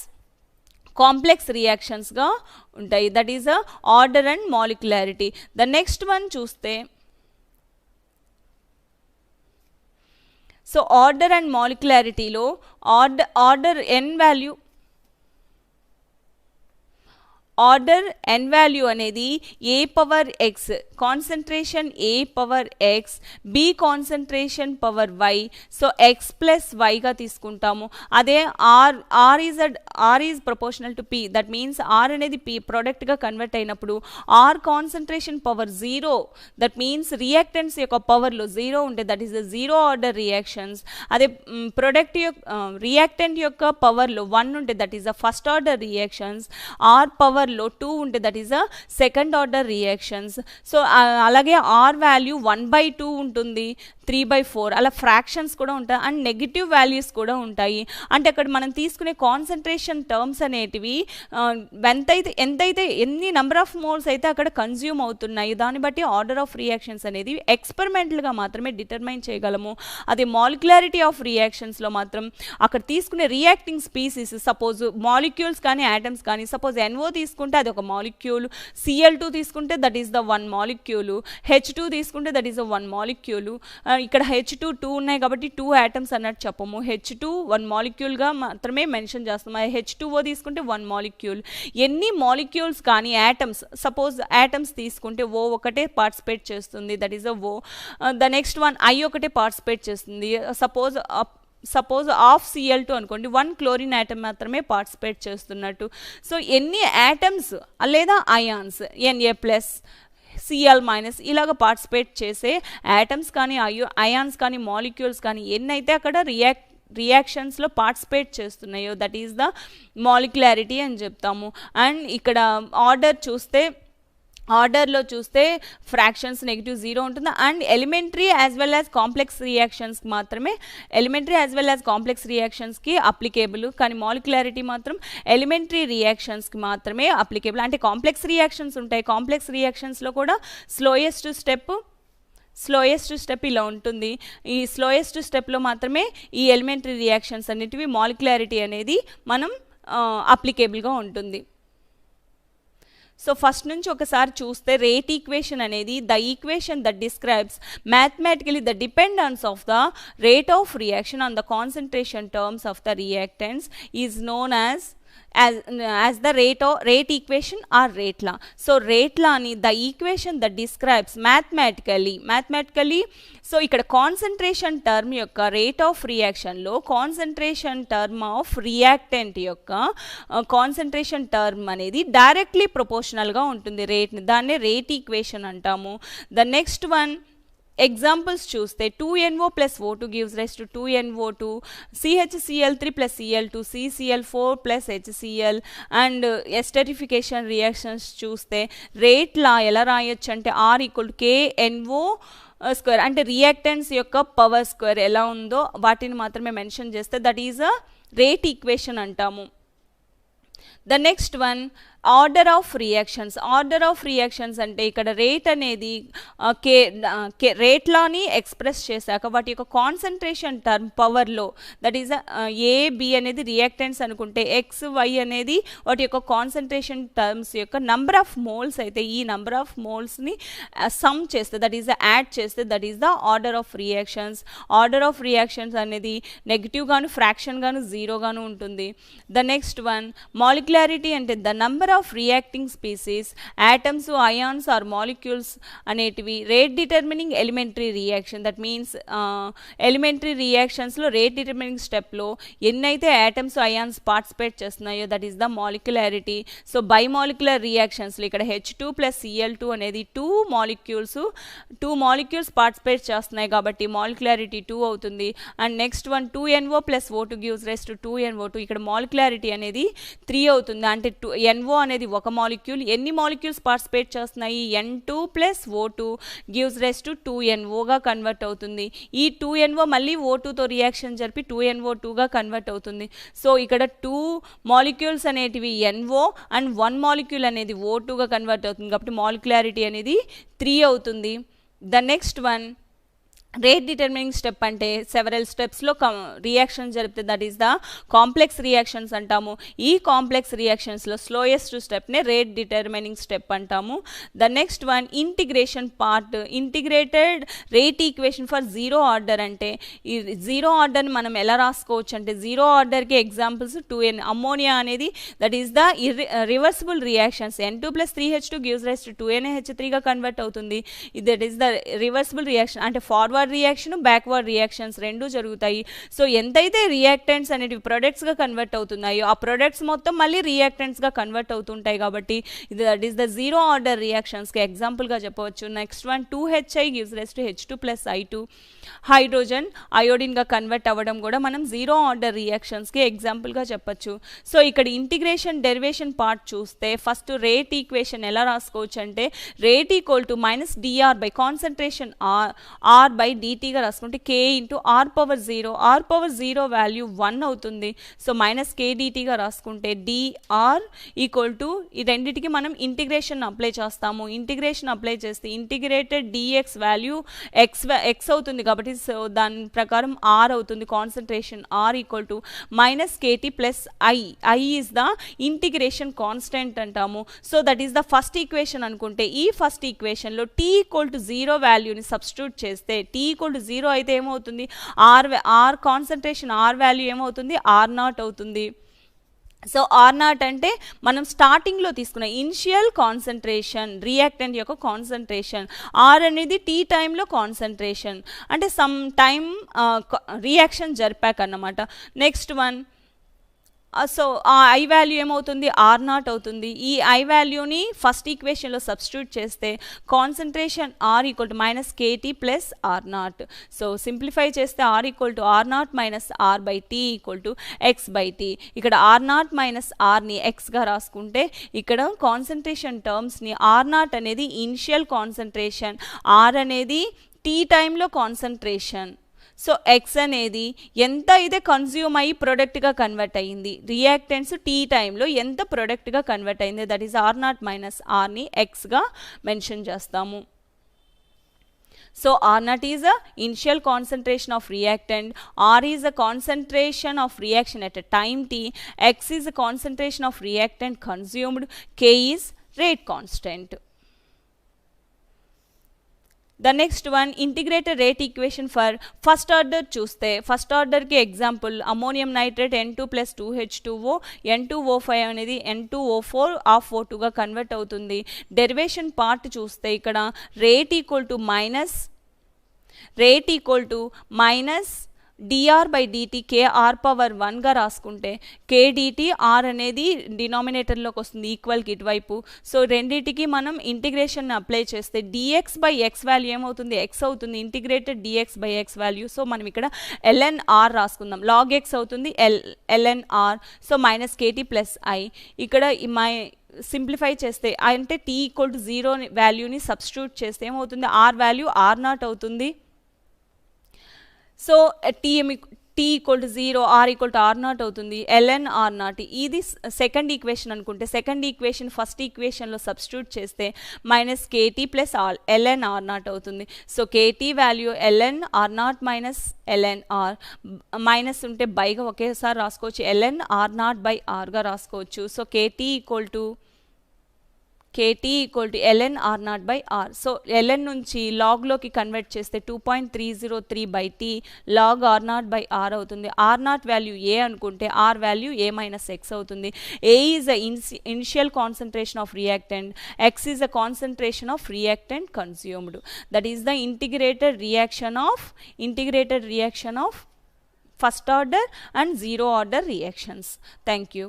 complex రియాక్షన్స్గా ఉంటాయి. That is uh order and molecularity. The next one చూస్తే, so order and మాలిక్యులారిటీలో order N value అనేది A power X, concentration A power X, B concentration power Y. So X plus వైగా తీసుకుంటాము. అదే are is proportional to P. That means R అనేది P ప్రోడక్ట్గా convert అయినప్పుడు R concentration power 0. That means reactants యొక్క పవర్లో 0 ఉంటే that is the 0 order reactions. అదే ప్రొడక్ట్ యొక్క రియాక్టెంట్ యొక్క పవర్లో 1 ఉంటే that is the first order reactions. R పవర్లో 2 ఉంటే that is a second order reactions. So అలాగే ఆర్ వాల్యూ 1/2 ఉంటుంది, 3/4 అలా ఫ్రాక్షన్స్ కూడా ఉంటాయి అండ్ నెగిటివ్ వాల్యూస్ కూడా ఉంటాయి. అంటే అక్కడ మనం తీసుకునే కాన్సన్ట్రేషన్ టర్మ్స్ అనేటివి ఎంతైతే ఎన్ని నెంబర్ ఆఫ్ మోల్స్ అయితే అక్కడ కన్జ్యూమ్ అవుతున్నాయి దాన్ని బట్టి ఆర్డర్ ఆఫ్ రియాక్షన్స్ అనేది ఎక్స్పెరిమెంటల్గా మాత్రమే డిటర్మైన్ చేయగలము. అదే మాలిక్యులారిటీ ఆఫ్ రియాక్షన్స్లో మాత్రం అక్కడ తీసుకునే రియాక్టింగ్ స్పీసీస్, సపోజ్ మాలిక్యూల్స్ కానీ యాటమ్స్ కానీ, సపోజ్ NO తీసుకుంటే అది ఒక మాలిక్యూల్, Cl2 తీసుకుంటే that is the 1 molecule, H2 తీసుకుంటే దట్ ఈస్ ద 1 మాలిక్యూల్. ఇక్కడ H2 2 ఉన్నాయి కాబట్టి 2 యాటమ్స్ అన్నట్టు చెప్పము. H2 1 మాలిక్యూల్గా మాత్రమే మెన్షన్ చేస్తాం. H2O తీసుకుంటే 1 మాలిక్యూల్. ఎన్ని మాలిక్యూల్స్ కానీ యాటమ్స్, సపోజ్ యాటమ్స్ తీసుకుంటే O ఒకటే పార్టిసిపేట్ చేస్తుంది, that is the O. The next one I ఒకటే పార్టిసిపేట్ చేస్తుంది. సపోజ్ ఆఫ్ Cl2 అనుకోండి, 1 క్లోరిన్ యాటమ్ మాత్రమే పార్టిసిపేట్ చేస్తున్నట్టు. సో ఎన్ని యాటమ్స్ లేదా అయాన్స్ Na+, Cl- ఇలాగ పార్టిసిపేట్ చేసే యాటమ్స్ కానీ అయాన్స్ కానీ మాలిక్యూల్స్ కానీ ఎన్నైతే అక్కడ రియాక్షన్స్లో పార్టిసిపేట్ చేస్తున్నాయో దట్ ఈస్ ద మాలిక్యులారిటీ అని చెప్తాము. అండ్ ఇక్కడ ఆర్డర్లో చూస్తే ఫ్రాక్షన్స్ -0 ఉంటుంది and elementary as well as complex రియాక్షన్స్కి మాత్రమే, elementary as well as complex రియాక్షన్స్కి అప్లికేబుల్. కానీ మాలిక్యులారిటీ మాత్రం ఎలిమెంటరీ రియాక్షన్స్కి మాత్రమే అప్లికేబుల్. అంటే కాంప్లెక్స్ రియాక్షన్స్ ఉంటాయి, కాంప్లెక్స్ రియాక్షన్స్లో కూడా స్లోయెస్ట్ స్టెప్ ఇలా ఉంటుంది. ఈ స్లోయెస్ట్ స్టెప్లో మాత్రమే ఈ ఎలిమెంటరీ రియాక్షన్స్ అన్నిటివి మాలిక్యులారిటీ అనేది మనం అప్లికేబుల్గా ఉంటుంది. సో ఫస్ట్ నుంచి ఒకసారి చూస్తే రేట్ ఈక్వేషన్ అనేది the equation that describes mathematically the dependence of the rate of reaction on the concentration terms of the reactants is known as the rate equation or rate law. So rate law ni the equation that describes mathematically so ikkada concentration term yokka rate of reaction lo concentration term of reactant yokka concentration term anedi directly proportional ga untundi rate ni danne rate equation antamu. The next one examples చూస్తే 2NO plus O2 gives rise to 2NO2, CHCl3 plus Cl2, CCl4 plus HCl and esterification reactions చూస్తే rate లా ఎలా రాయొచ్చు అంటే R = KNO square అంటే reactants యొక్క power square ఎలా ఉందో వాటిని మాత్రమే మెన్షన్ చేస్తే that is a rate equation అంటాము. The next one order of reactions అంటే ఇక్కడ రేట్ అనేది రేట్లాని ఎక్స్ప్రెస్ చేశాక వాటి యొక్క కాన్సన్ట్రేషన్ టర్మ్ పవర్లో దట్ ఈస్ ఏ బి అనేది రియాక్టెంట్స్ అనుకుంటే ఎక్స్ వై అనేది వాటి యొక్క కాన్సన్ట్రేషన్ టర్మ్స్ యొక్క నంబర్ ఆఫ్ మోల్స్ అయితే ఈ నంబర్ ఆఫ్ మోల్స్ని సమ్ చేస్తే దట్ ఈస్ యాడ్ చేస్తే that is the order of reactions అనేది నెగిటివ్ గాను ఫ్రాక్షన్ గాను జీరో గాను ఉంటుంది. ద నెక్స్ట్ వన్ మాలిక్యులారిటీ అంటే the number number of reacting species, atoms, ions or molecules అనేటివి rate determining elementary reaction. That means elementary రియాక్షన్స్లో rate determining స్టెప్లో ఎన్నైతే యాటమ్స్, అయాన్స్ పార్టిసిపేట్ చేస్తున్నాయో that is the molecularity. So bimolecular రియాక్షన్స్లో ఇక్కడ H2 + Cl2 అనేది two molecules participate చేస్తున్నాయి కాబట్టి మాలిక్యులారిటీ 2 అవుతుంది. And next one 2NO + O2 gives rise to 2NO2. ఇక్కడ మాలిక్యులారిటీ అనేది 3 అవుతుంది. అంటే NO అనేది ఒక మాలిక్యూల్, ఎన్ని మాలిక్యూల్స్ పార్టిసిపేట్ చేస్తున్నాయి, N2 + O2 gives rise to 2NOగా కన్వర్ట్ అవుతుంది. ఈ 2NO మళ్ళీ O2తో రియాక్షన్ జరిపి 2NO2గా కన్వర్ట్ అవుతుంది. సో ఇక్కడ 2 మాలిక్యూల్స్ అనేటివి NO అండ్ 1 మాలిక్యూల్ అనేది O2గా కన్వర్ట్ అవుతుంది కాబట్టి మాలిక్యులారిటీ అనేది 3 అవుతుంది. The next one rate determining step అంటే సెవరల్ స్టెప్స్లో రియాక్షన్ జరిపితే that is the complex reactions అంటాము. ఈ కాంప్లెక్స్ రియాక్షన్స్లో స్లోయెస్ట్ స్టెప్నే రేట్ డిటర్మినింగ్ స్టెప్ అంటాము. The next one integration part. Integrated rate equation for zero order అంటే ఈ జీరో ఆర్డర్ని మనం ఎలా రాసుకోవచ్చు అంటే జీరో ఆర్డర్కి ఎగ్జాంపుల్స్ 2N అమ్మోనియా అనేది that is the reversible reactions. N2 + 3H2 gives rise to 2NH3గా కన్వర్ట్ అవుతుంది. That is the reversible reaction అంటే ఫార్వర్డ్ రియాక్షన్, బ్యాక్వర్డ్ రియాక్షన్స్ రెండు జరుగుతాయి. సో ఎంతైతే రియాక్టెంట్స్ అనేటివి ప్రొడక్ట్స్గా కన్వర్ట్ అవుతున్నాయో ఆ ప్రొడక్ట్స్ మొత్తం మళ్ళీ రియాక్టెంట్స్గా కన్వర్ట్ అవుతుంటాయి కాబట్టి ఇది that is the zero order రియాక్షన్స్కి ఎగ్జాంపుల్గా చెప్పవచ్చు. Next one 2HI gives rise to H2 + I2. Hydrogen అయోడిన్గా కన్వర్ట్ అవ్వడం కూడా మనం జీరో ఆర్డర్ రియాక్షన్స్కి ఎగ్జాంపుల్గా చెప్పచ్చు. సో ఇక్కడ ఇంటిగ్రేషన్ డెరివేషన్ పార్ట్ చూస్తే ఫస్ట్ రేట్ ఈక్వేషన్ ఎలా రాసుకోవచ్చు అంటే rate = -dr by concentration R by dt గా రాసుకుంటే K × R⁻0. R⁻0 వాల్యూ 1 అవుతుంది. సో -kdt గా రాసుకుంటే dr ఈ రెండింటికి మనం ఇంటిగ్రేషన్ అప్లై చేస్తాము. ఇంటిగ్రేషన్ అప్లై చేస్తే ఇంటిగ్రేటెడ్ dx వాల్యూ x అవుతుంది కాబట్టి సో దాని ప్రకారం R అవుతుంది. Concentration R = -kT + I is the integration constant అంటాము. So that is the first equation అనుకుంటే ఈ ఫస్ట్ ఈక్వేషన్లో T = 0 వాల్యూని సబ్స్టిట్యూట్ చేస్తే T = 0 అయితే ఏమవుతుంది, R కాన్సన్ట్రేషన్ R వాల్యూ ఏమవుతుంది, R0 అవుతుంది. సో R0 అంటే మనం స్టార్టింగ్లో తీసుకున్న ఇనిషియల్ కాన్సన్ట్రేషన్, రియాక్టెంట్ యొక్క కాన్సన్ట్రేషన్. R అనేది T టైంలో కాన్సన్ట్రేషన్ అంటే సమ్ టైం రియాక్షన్ జరిపాక అన్నమాట. నెక్స్ట్ వన్ సో ఆ I వాల్యూ ఏమవుతుంది, R0 అవుతుంది. ఈ I వాల్యూని ఫస్ట్ ఈక్వేషన్లో సబ్స్టిట్యూట్ చేస్తే concentration R = -kT + R0. So simplify చేస్తే R = R0 - R/T = x/T. ఇక్కడ R0 - Rని xగా రాసుకుంటే ఇక్కడ కాన్సన్ట్రేషన్ టర్మ్స్ని R0 అనేది ఇనిషియల్ కాన్సన్ట్రేషన్, R అనేది T టైంలో కాన్సన్ట్రేషన్. సో x అనేది ఎంత అయితే కన్జ్యూమ్ అయ్యి ప్రొడక్ట్గా కన్వర్ట్ అయ్యింది, రియాక్టెంట్స్ T టైంలో ఎంత ప్రొడక్ట్గా కన్వర్ట్ అయింది దట్ ఈస్ R0 - Rని xగా మెన్షన్ చేస్తాము. So R0 is the initial concentration of reactant, R is the concentration of reaction at a time t, x is the concentration of reactant consumed, K is rate constant. The next one integrated rate equation for first order చూస్తే first ఆర్డర్కి example ammonium nitrate N2 + 2H2O, N2O5 అనేది N2O4 of O2గా convert అవుతుంది. Derivation part చూస్తే ఇక్కడ rate -dr/dt KR⁻1గా రాసుకుంటే kdt R అనేది డినామినేటర్లోకి వస్తుంది ఈక్వల్కి ఇటువైపు. సో రెండింటికి మనం ఇంటిగ్రేషన్ అప్లై చేస్తే dx/x వాల్యూ ఏమవుతుంది, x అవుతుంది. Integrated dx/x value. సో మనం ఇక్కడ ln R రాసుకుందాం. log x అవుతుంది ln R. So -kT + I. ఇక్కడ సింప్లిఫై చేస్తే అంటే T = 0 వాల్యూని సబ్స్టిట్యూట్ చేస్తే ఏమవుతుంది, R వాల్యూ R0 అవుతుంది. సో T = 0, R = R0 అవుతుంది, ln R0. ఇది సెకండ్ ఈక్వేషన్ అనుకుంటే సెకండ్ ఈక్వేషన్ ఫస్ట్ ఈక్వేషన్లో సబ్స్టిట్యూట్ చేస్తే -kT + ln R0 అవుతుంది. So kT value ln R0 - ln R minus ఉంటే బైగా ఒకేసారి రాసుకోవచ్చు, ln R0/Rగా రాసుకోవచ్చు. So kT = KT equal to ln R0 by R. So ln నుంచి లాగ్లోకి కన్వర్ట్ చేస్తే 2.303 by T log R0 by R అవుతుంది. R0 వాల్యూ ఏ అనుకుంటే R value A minus x అవుతుంది. A is the initial concentration of reactant, X is the concentration of reactant consumed. That is the integrated reaction of first order and zero order reactions. Thank you.